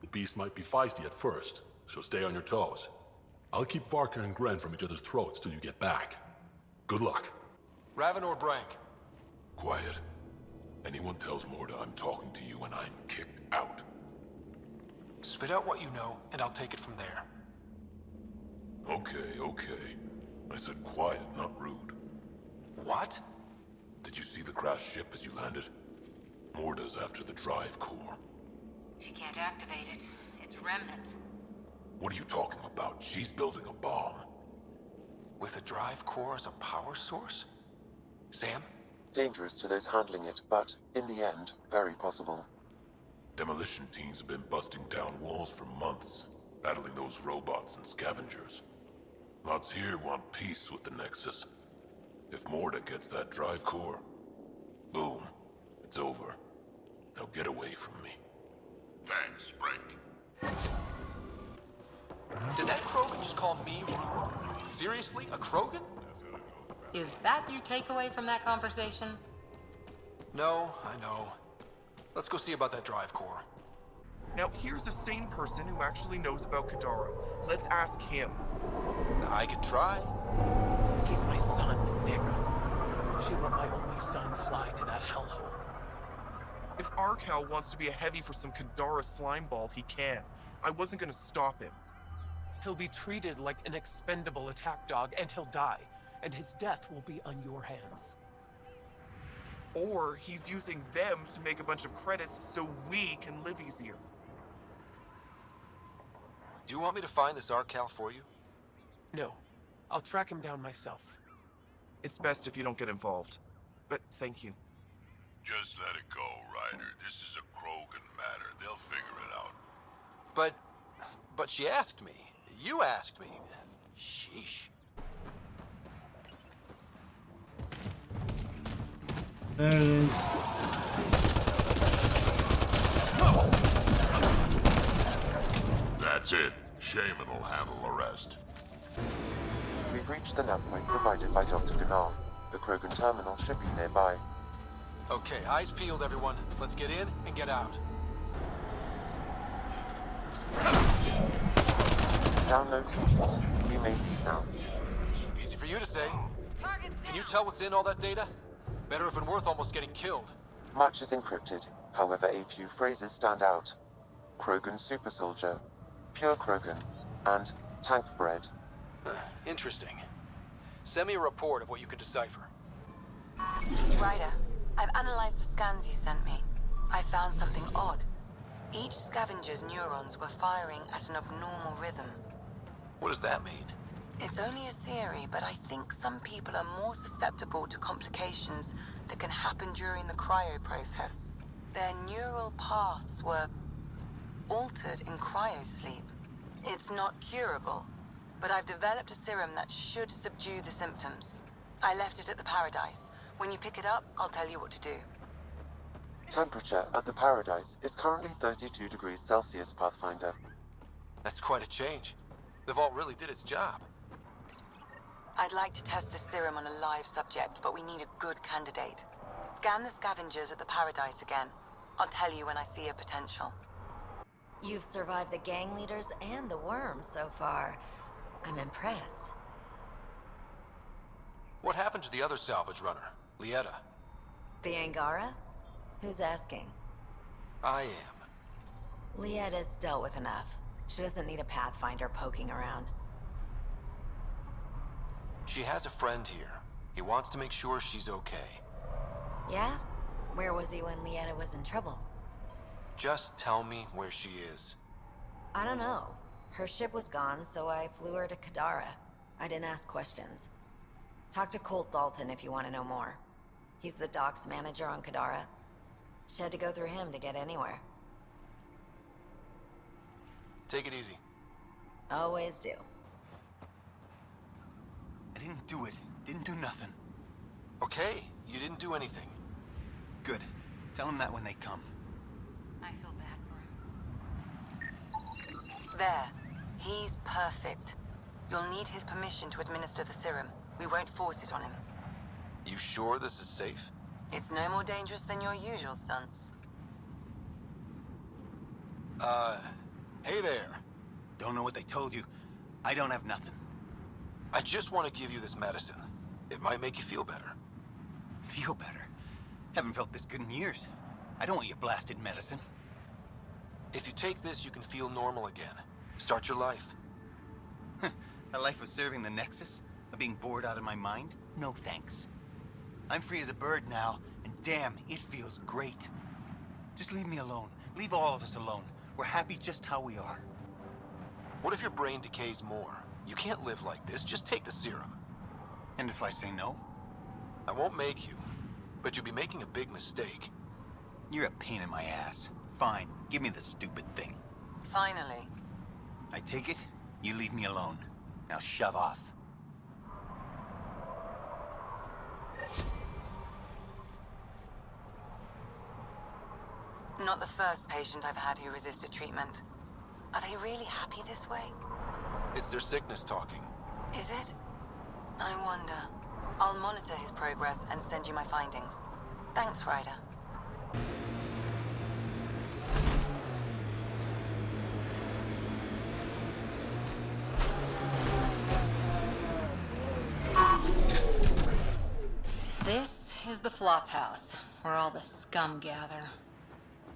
The beast might be feisty at first, so stay on your toes. I'll keep Varka and Gren from each other's throats till you get back. Good luck.
Raven or Brank?
Quiet. Anyone tells Morda I'm talking to you and I'm kicked out.
Spit out what you know, and I'll take it from there.
Okay. I said quiet, not rude.
What?
Did you see the crashed ship as you landed? Morda's after the drive core.
She can't activate it. It's remnant.
What are you talking about? She's building a bomb.
With a drive core as a power source? Sam?
Dangerous to those handling it, but, in the end, very possible.
Demolition teams have been busting down walls for months, battling those robots and scavengers. Lots here want peace with the Nexus. If Morda gets that drive core, boom, it's over. They'll get away from me.
Thanks, Break.
Did that Krogan just call me rude? Seriously? A Krogan?
Is that your takeaway from that conversation?
No, I know. Let's go see about that drive core.
Now, here's a sane person who actually knows about Kadara. Let's ask him.
I could try.
He's my son, nigga. She let my only son fly to that hellhole.
If Arcal wants to be a heavy for some Kadara slimeball, he can. I wasn't gonna stop him.
He'll be treated like an expendable attack dog, and he'll die. And his death will be on your hands.
Or he's using them to make a bunch of credits so we can live easier.
Do you want me to find this Arcal for you?
No. I'll track him down myself.
It's best if you don't get involved. But thank you.
Just let it go, Ryder. This is a Krogan matter. They'll figure it out.
But she asked me. You asked me. Sheesh.
There it is.
That's it. Shaman will handle the rest.
We've reached the nav point provided by Dr. Gunnar. The Krogan terminal should be nearby.
Okay, eyes peeled, everyone. Let's get in and get out.
Download sequence. We may leave now.
Easy for you to say. Can you tell what's in all that data? Better have been worth almost getting killed.
Much is encrypted, however a few phrases stand out. Krogan super soldier, pure Krogan, and tank bread.
Interesting. Send me a report of what you can decipher.
Ryder, I've analyzed the scans you sent me. I found something odd. Each scavenger's neurons were firing at an abnormal rhythm.
What does that mean?
It's only a theory, but I think some people are more susceptible to complications that can happen during the cryo process. Their neural paths were altered in cryosleep. It's not curable, but I've developed a serum that should subdue the symptoms. I left it at the Paradise. When you pick it up, I'll tell you what to do.
Temperature at the Paradise is currently 32 degrees Celsius, Pathfinder.
That's quite a change. The vault really did its job.
I'd like to test the serum on a live subject, but we need a good candidate. Scan the scavengers at the Paradise again. I'll tell you when I see a potential.
You've survived the gang leaders and the worms so far. I'm impressed.
What happened to the other salvage runner, Lieta?
The Angara? Who's asking?
I am.
Lieta's dealt with enough. She doesn't need a Pathfinder poking around.
She has a friend here. He wants to make sure she's okay.
Yeah? Where was he when Lieta was in trouble?
Just tell me where she is.
I don't know. Her ship was gone, so I flew her to Kadara. I didn't ask questions. Talk to Colt Dalton if you want to know more. He's the docks manager on Kadara. She had to go through him to get anywhere.
Take it easy.
Always do.
I didn't do it. Didn't do nothing.
Okay, you didn't do anything.
Good. Tell them that when they come.
I feel bad for him. There. He's perfect. You'll need his permission to administer the serum. We won't force it on him.
You sure this is safe?
It's no more dangerous than your usual stunts.
Hey there.
Don't know what they told you. I don't have nothing.
I just want to give you this medicine. It might make you feel better.
Feel better? Haven't felt this good in years. I don't want your blasted medicine.
If you take this, you can feel normal again. Start your life.
A life of serving the Nexus? Of being bored out of my mind? No thanks. I'm free as a bird now, and damn, it feels great. Just leave me alone. Leave all of us alone. We're happy just how we are.
What if your brain decays more? You can't live like this. Just take the serum.
And if I say no?
I won't make you, but you'll be making a big mistake.
You're a pain in my ass. Fine, give me the stupid thing.
Finally.
I take it, you leave me alone. Now shove off.
Not the first patient I've had who resisted treatment. Are they really happy this way?
It's their sickness talking.
Is it? I wonder. I'll monitor his progress and send you my findings. Thanks, Ryder.
This is the flop house, where all the scum gather.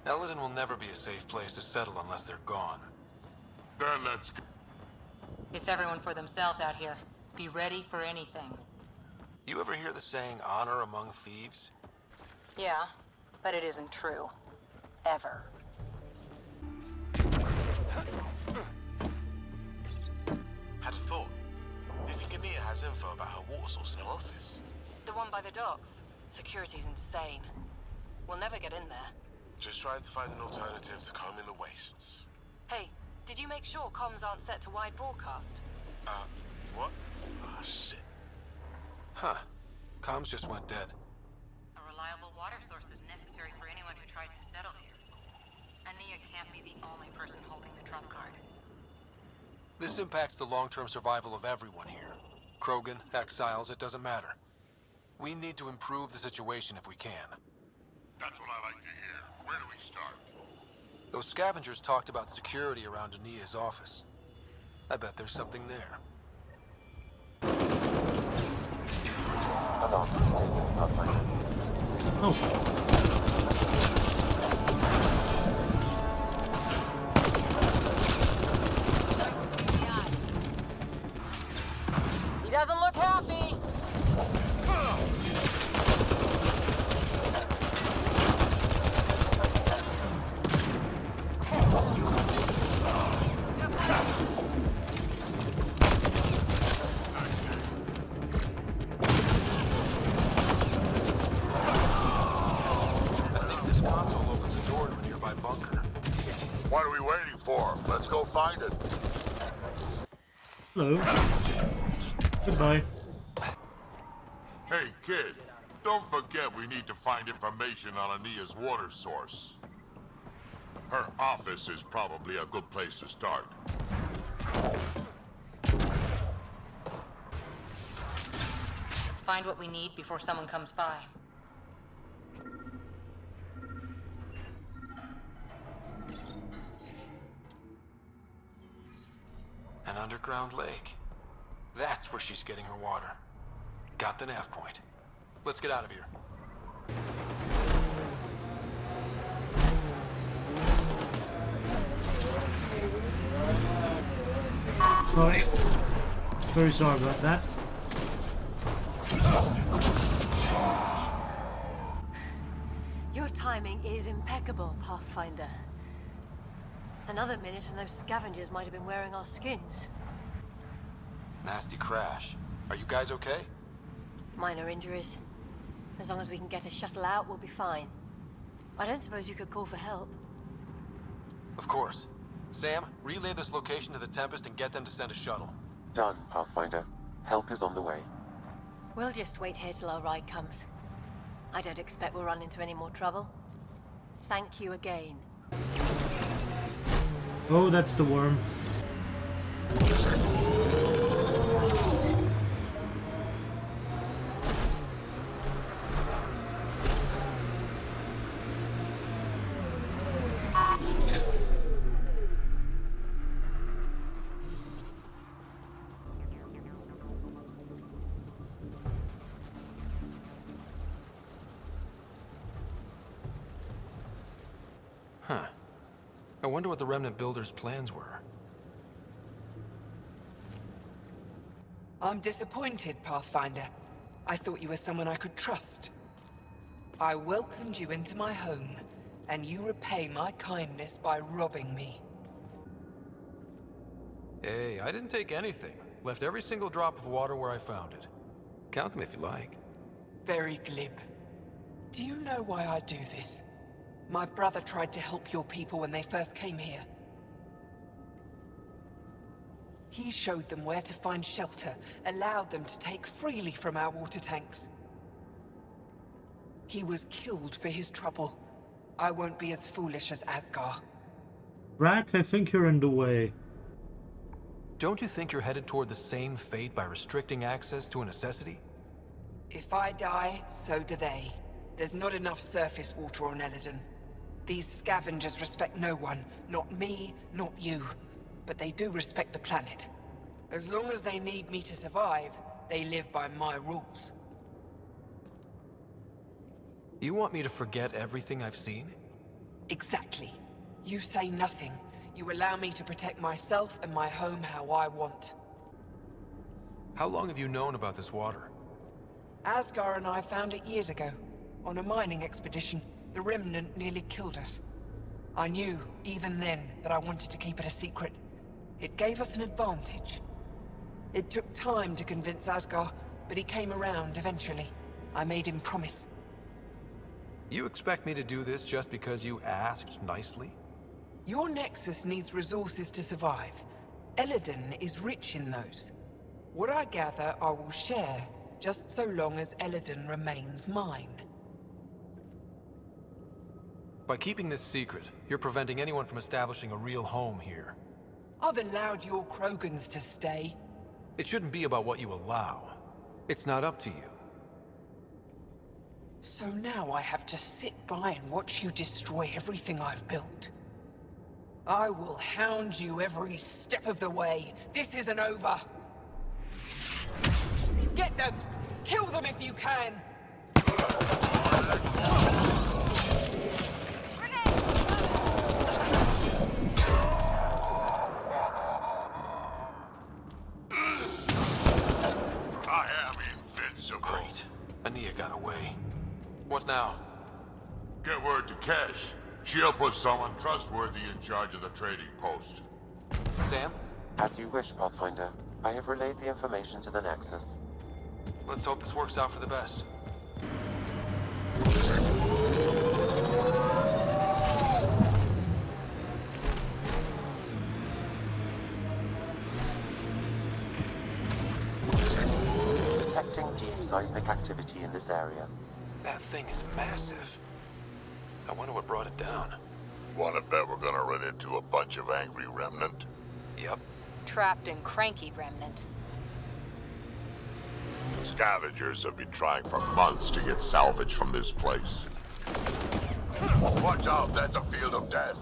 Eladen will never be a safe place to settle unless they're gone.
Then let's go.
It's everyone for themselves out here. Be ready for anything.
You ever hear the saying, honor among thieves?
Yeah, but it isn't true. Ever.
Had a thought. If Ignea has info about her water source in her office.
The one by the docks. Security's insane. We'll never get in there.
Just trying to find an alternative to comb in the wastes.
Hey, did you make sure comms aren't set to wide broadcast?
What? Ah, shit.
Huh. Comms just went dead.
A reliable water source is necessary for anyone who tries to settle here. Ania can't be the only person holding the trump card.
This impacts the long-term survival of everyone here. Krogan, exiles, it doesn't matter. We need to improve the situation if we can.
That's what I like to hear. Where do we start?
Those scavengers talked about security around Ania's office. I bet there's something there.
He doesn't look happy!
What are we waiting for? Let's go find it.
Hello. Goodbye.
Hey, kid. Don't forget we need to find information on Ania's water source. Her office is probably a good place to start.
Let's find what we need before someone comes by.
underground lake. That's where she's getting her water. Got the nav point. Let's get out of here.
Sorry. Very sorry about that.
Your timing is impeccable, Pathfinder. Another minute and those scavengers might have been wearing our skins.
Nasty crash. Are you guys okay?
Minor injuries. As long as we can get a shuttle out, we'll be fine. I don't suppose you could call for help.
Of course. Sam, relay this location to the Tempest and get them to send a shuttle.
Done, Pathfinder. Help is on the way.
We'll just wait here till our ride comes. I don't expect we'll run into any more trouble. Thank you again.
Oh, that's the worm.
Huh. I wonder what the Remnant Builders' plans were.
I'm disappointed, Pathfinder. I thought you were someone I could trust. I welcomed you into my home, and you repay my kindness by robbing me.
Hey, I didn't take anything. Left every single drop of water where I found it. Count them if you like.
Very glib. Do you know why I do this? My brother tried to help your people when they first came here. He showed them where to find shelter, allowed them to take freely from our water tanks. He was killed for his trouble. I won't be as foolish as Asgar.
Rack, I think you're in the way.
Don't you think you're headed toward the same fate by restricting access to a necessity?
If I die, so do they. There's not enough surface water on Eladen. These scavengers respect no one. Not me, not you. But they do respect the planet. As long as they need me to survive, they live by my rules.
You want me to forget everything I've seen?
Exactly. You say nothing. You allow me to protect myself and my home how I want.
How long have you known about this water?
Asgar and I found it years ago, on a mining expedition. The Remnant nearly killed us. I knew, even then, that I wanted to keep it a secret. It gave us an advantage. It took time to convince Asgar, but he came around eventually. I made him promise.
You expect me to do this just because you asked nicely?
Your Nexus needs resources to survive. Eladen is rich in those. What I gather, I will share, just so long as Eladen remains mine.
By keeping this secret, you're preventing anyone from establishing a real home here.
I've allowed your Krogans to stay.
It shouldn't be about what you allow. It's not up to you.
So now I have to sit by and watch you destroy everything I've built. I will hound you every step of the way. This isn't over. Get them! Kill them if you can!
I am invincible.
Great. Ania got away. What now?
Get word to Kesh. She'll put someone trustworthy in charge of the trading post.
Sam?
As you wish, Pathfinder. I have relayed the information to the Nexus.
Let's hope this works out for the best.
Detecting deep seismic activity in this area.
That thing is massive. I wonder what brought it down.
Wanna bet we're gonna run into a bunch of angry remnant?
Yep.
Trapped and cranky remnant.
Scavengers have been trying for months to get salvage from this place. Watch out, that's a field of death.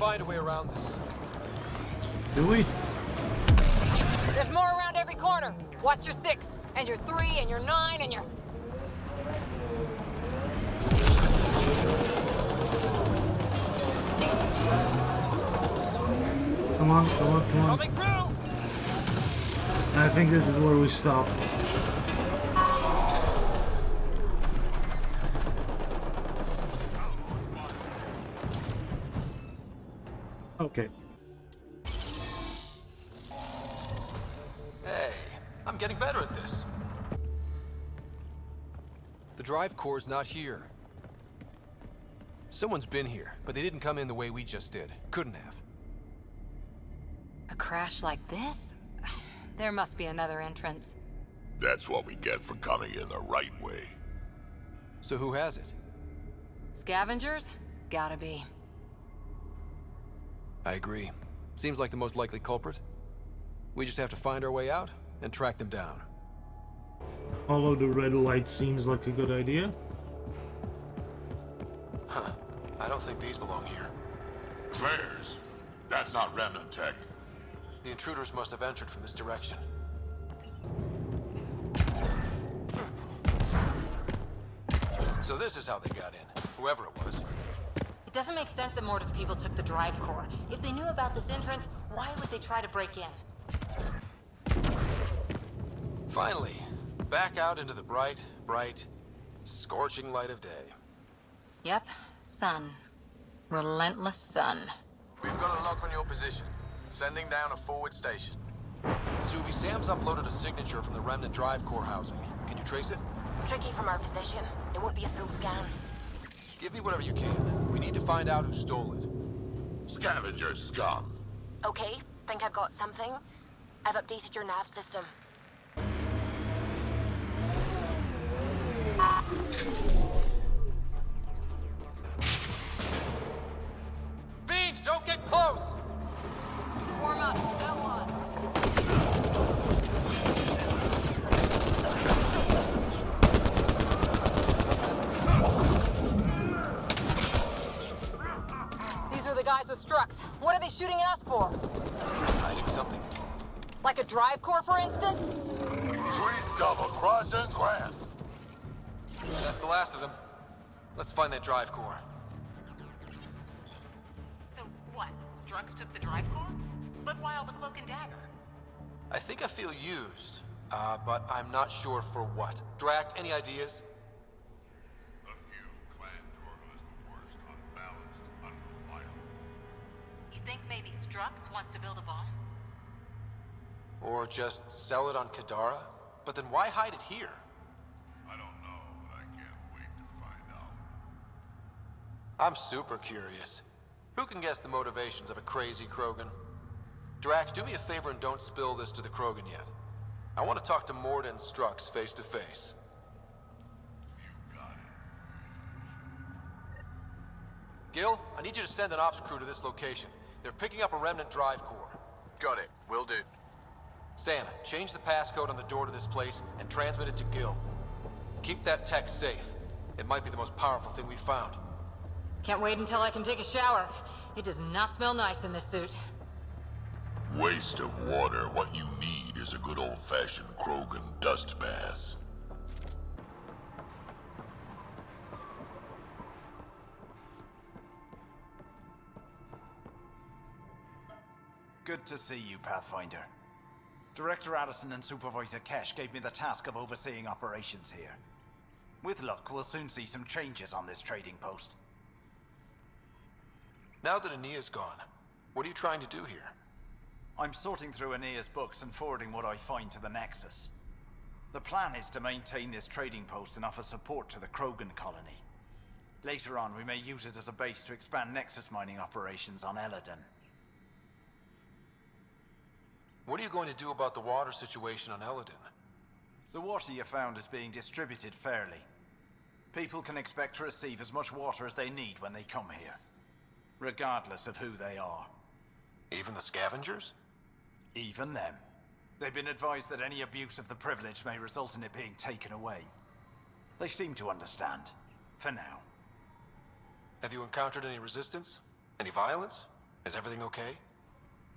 find a way around this.
Do we?
There's more around every corner. Watch your 6, and your 3, and your 9, and your...
Come on, come on, come on.
Coming through!
I think this is where we stop. Okay.
Hey, I'm getting better at this. The drive core's not here. Someone's been here, but they didn't come in the way we just did. Couldn't have.
A crash like this? There must be another entrance.
That's what we get for coming in the right way.
So who has it?
Scavengers? Gotta be.
I agree. Seems like the most likely culprit. We just have to find our way out and track them down.
Follow the red light seems like a good idea.
Huh. I don't think these belong here.
Flares. That's not remnant tech.
The intruders must have entered from this direction. So this is how they got in, whoever it was.
It doesn't make sense that Morta's people took the drive core. If they knew about this entrance, why would they try to break in?
Finally, back out into the bright, scorching light of day.
Yep, sun. Relentless sun.
We've got a lock on your position. Sending down a forward station.
Suvi, Sam's uploaded a signature from the remnant drive core housing. Can you trace it?
Tricky from our position. It won't be a full scan.
Give me whatever you can. We need to find out who stole it.
Scavenger scum.
Okay, think I've got something. I've updated your nav system.
Beans, don't get close!
Form up, go on.
These are the guys with Strux. What are they shooting at us for?
Hiding something.
Like a drive core, for instance?
Sweet double-crossing Grant.
That's the last of them. Let's find that drive core.
So what? Strux took the drive core? But why all the cloak and dagger?
I think I feel used, but I'm not sure for what. Drac, any ideas?
A few clan Jorgal is the worst, unbalanced, unreliable.
You think maybe Strux wants to build a bomb?
Or just sell it on Kadara? But then why hide it here?
I don't know, but I can't wait to find out.
I'm super curious. Who can guess the motivations of a crazy Krogan? Drac, do me a favor and don't spill this to the Krogan yet. I want to talk to Morta and Strux face to face.
You got it.
Gil, I need you to send an ops crew to this location. They're picking up a remnant drive core.
Got it. Will do.
Santa, change the passcode on the door to this place and transmit it to Gil. Keep that tech safe. It might be the most powerful thing we've found.
Can't wait until I can take a shower. It does not smell nice in this suit.
Waste of water. What you need is a good old-fashioned Krogan dust bath.
Good to see you, Pathfinder. Director Addison and Supervisor Kesh gave me the task of overseeing operations here. With luck, we'll soon see some changes on this trading post.
Now that Ania's gone, what are you trying to do here?
I'm sorting through Ania's books and forwarding what I find to the Nexus. The plan is to maintain this trading post and offer support to the Krogan colony. Later on, we may use it as a base to expand Nexus mining operations on Eladen.
What are you going to do about the water situation on Eladen?
The water you found is being distributed fairly. People can expect to receive as much water as they need when they come here, regardless of who they are.
Even the scavengers?
Even them. They've been advised that any abuse of the privilege may result in it being taken away. They seem to understand, for now.
Have you encountered any resistance? Any violence? Is everything okay?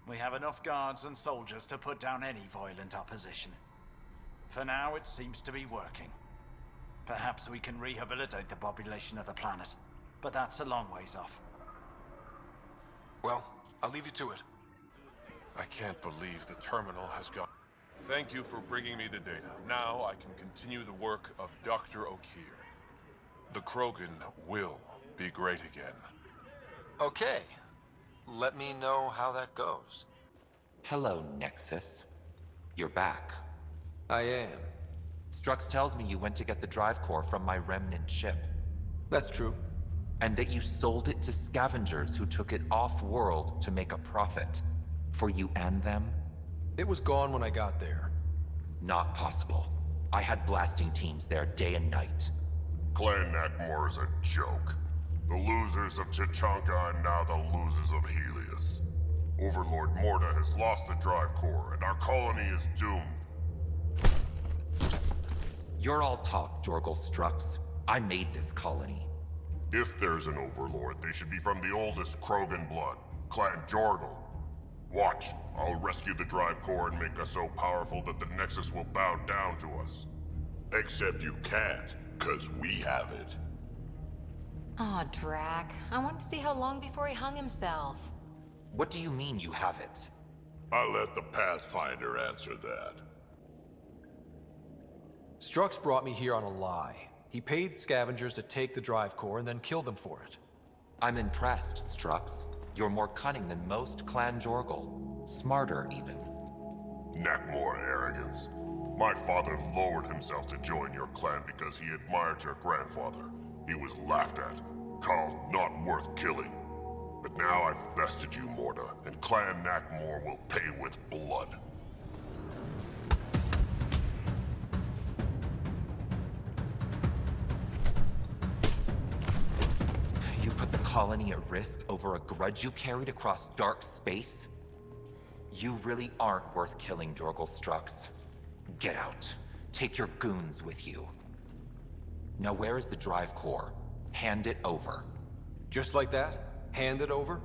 We have enough guards and soldiers to put down any violent opposition. For now, it seems to be working. Perhaps we can rehabilitate the population of the planet, but that's a long ways off.
Well, I'll leave you to it.
I can't believe the terminal has gone. Thank you for bringing me the data. Now I can continue the work of Dr. O'Keir. The Krogan will be great again.
Okay. Let me know how that goes.
Hello, Nexus. You're back.
I am.
Strux tells me you went to get the drive core from my remnant ship.
That's true.
And that you sold it to scavengers who took it off-world to make a profit. For you and them?
It was gone when I got there.
Not possible. I had blasting teams there day and night.
Clan Nakmor is a joke. The losers of Chichanka and now the losers of Helios. Overlord Morta has lost the drive core, and our colony is doomed.
You're all talk, Jorgal Strux. I made this colony.
If there's an overlord, they should be from the oldest Krogan blood, Clan Jorgal. Watch, I'll rescue the drive core and make us so powerful that the Nexus will bow down to us. Except you can't, 'cause we have it.
Aw, Drac. I wanted to see how long before he hung himself.
What do you mean you have it?
I'll let the Pathfinder answer that.
Strux brought me here on a lie. He paid scavengers to take the drive core and then killed them for it.
I'm impressed, Strux. You're more cunning than most Clan Jorgal. Smarter, even.
Nakmor arrogance. My father lowered himself to join your clan because he admired your grandfather. He was laughed at, called not worth killing. But now I've bested you, Morta, and Clan Nakmor will pay with blood.
You put the colony at risk over a grudge you carried across dark space? You really aren't worth killing, Jorgal Strux. Get out. Take your goons with you. Now where is the drive core? Hand it over.
Just like that? Hand it over?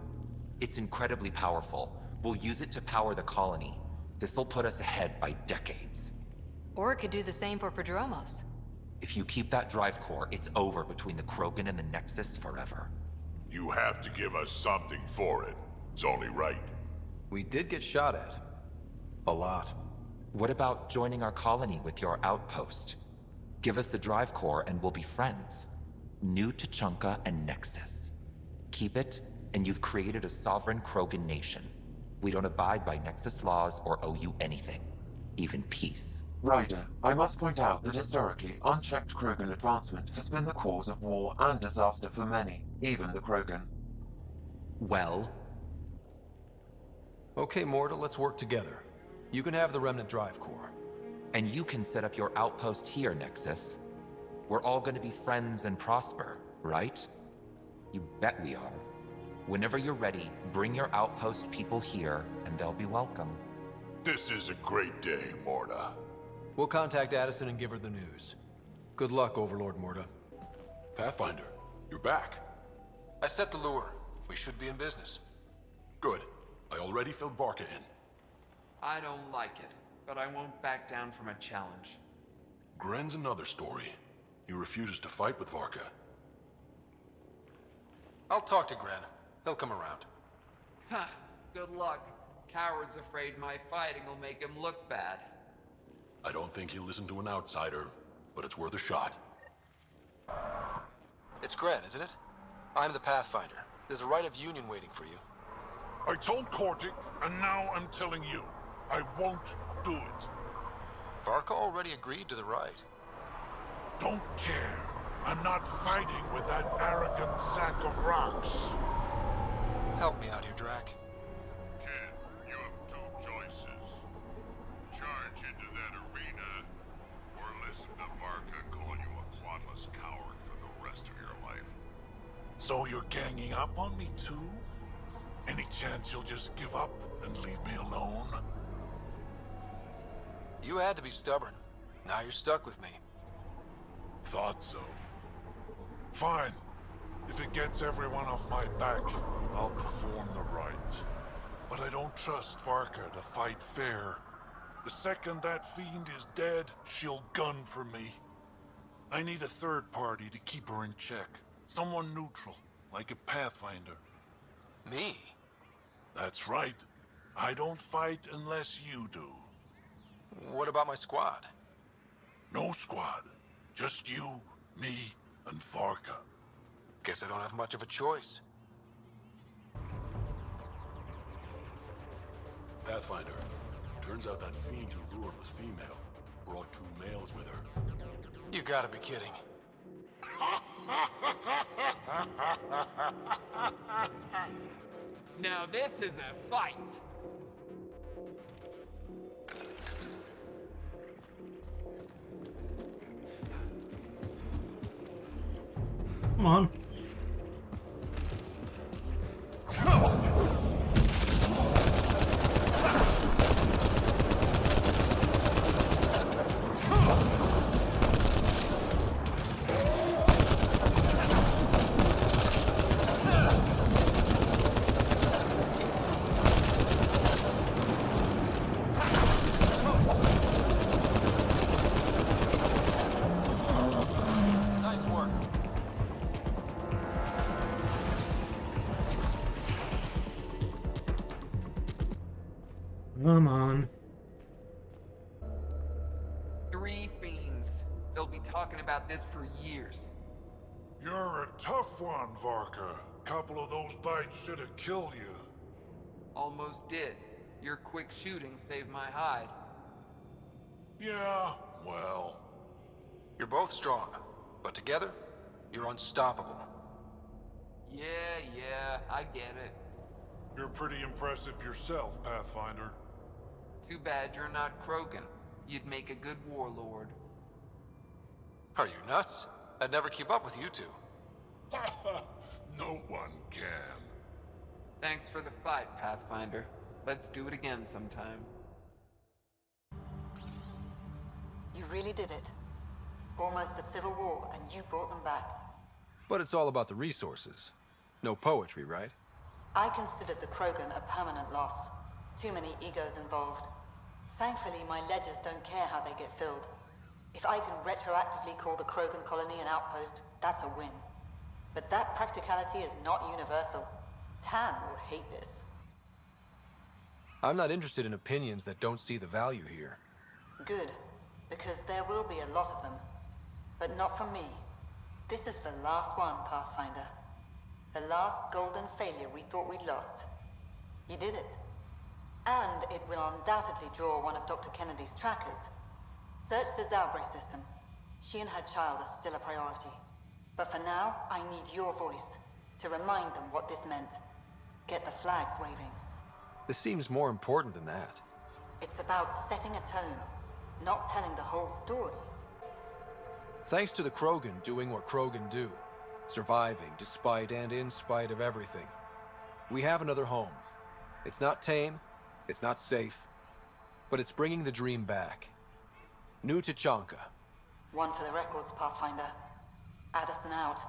It's incredibly powerful. We'll use it to power the colony. This'll put us ahead by decades.
Or it could do the same for Prodromos.
If you keep that drive core, it's over between the Krogan and the Nexus forever.
You have to give us something for it. It's only right.
We did get shot at. A lot.
What about joining our colony with your outpost? Give us the drive core and we'll be friends. New Tuchanka and Nexus. Keep it, and you've created a sovereign Krogan nation. We don't abide by Nexus laws or owe you anything. Even peace.
Ryder, I must point out that historically, unchecked Krogan advancement has been the cause of war and disaster for many, even the Krogan.
Well?
Okay, Morta, let's work together. You can have the Remnant drive core.
And you can set up your outpost here, Nexus. We're all gonna be friends and prosper, right? You bet we are. Whenever you're ready, bring your outpost people here, and they'll be welcome.
This is a great day, Morta.
We'll contact Addison and give her the news. Good luck, Overlord Morta.
Pathfinder, you're back.
I set the lure. We should be in business.
Good. I already filled Varka in.
I don't like it, but I won't back down from a challenge.
Gren's another story. He refuses to fight with Varka.
I'll talk to Gren. He'll come around.
Ha! Good luck. Coward's afraid my fighting will make him look bad.
I don't think he'll listen to an outsider, but it's worth a shot.
It's Gren, isn't it? I'm the Pathfinder. There's a right of union waiting for you.
I told Kortik, and now I'm telling you. I won't do it.
Varka already agreed to the right.
Don't care. I'm not fighting with that arrogant sack of rocks.
Help me out here, Drac.
Kid, you have two choices. Charge into that arena, or listen to Varka calling you a clotless coward for the rest of your life. So you're ganging up on me too? Any chance you'll just give up and leave me alone?
You had to be stubborn. Now you're stuck with me.
Thought so. Fine. If it gets everyone off my back, I'll perform the rites. But I don't trust Varka to fight fair. The second that fiend is dead, she'll gun for me. I need a third party to keep her in check. Someone neutral, like a Pathfinder.
Me?
That's right. I don't fight unless you do.
What about my squad?
No squad. Just you, me, and Varka.
Guess I don't have much of a choice.
Pathfinder, turns out that fiend you lured was female. Brought 2 males with her.
You gotta be kidding.
Now this is a fight.
Come on.
Nice work.
Come on.
3 fiends. They'll be talking about this for years.
You're a tough one, Varka. Couple of those bites should have killed you.
Almost did. Your quick shooting saved my hide.
Yeah, well...
You're both strong, but together, you're unstoppable.
Yeah, I get it.
You're pretty impressive yourself, Pathfinder.
Too bad you're not Krogan. You'd make a good warlord.
Are you nuts? I'd never keep up with you two.
No one can.
Thanks for the fight, Pathfinder. Let's do it again sometime.
You really did it. Almost a civil war, and you brought them back.
But it's all about the resources. No poetry, right?
I considered the Krogan a permanent loss. Too many egos involved. Thankfully, my ledgers don't care how they get filled. If I can retroactively call the Krogan colony an outpost, that's a win. But that practicality is not universal. Tan will hate this.
I'm not interested in opinions that don't see the value here.
Good, because there will be a lot of them. But not from me. This is the last one, Pathfinder. The last golden failure we thought we'd lost. You did it. And it will undoubtedly draw one of Dr. Kennedy's trackers. Search the Zaubre system. She and her child are still a priority. But for now, I need your voice to remind them what this meant. Get the flags waving.
This seems more important than that.
It's about setting a tone, not telling the whole story.
Thanks to the Krogan doing what Krogan do. Surviving despite and in spite of everything. We have another home. It's not tame, it's not safe, but it's bringing the dream back. New Tachanka.
One for the records, Pathfinder. Addison out.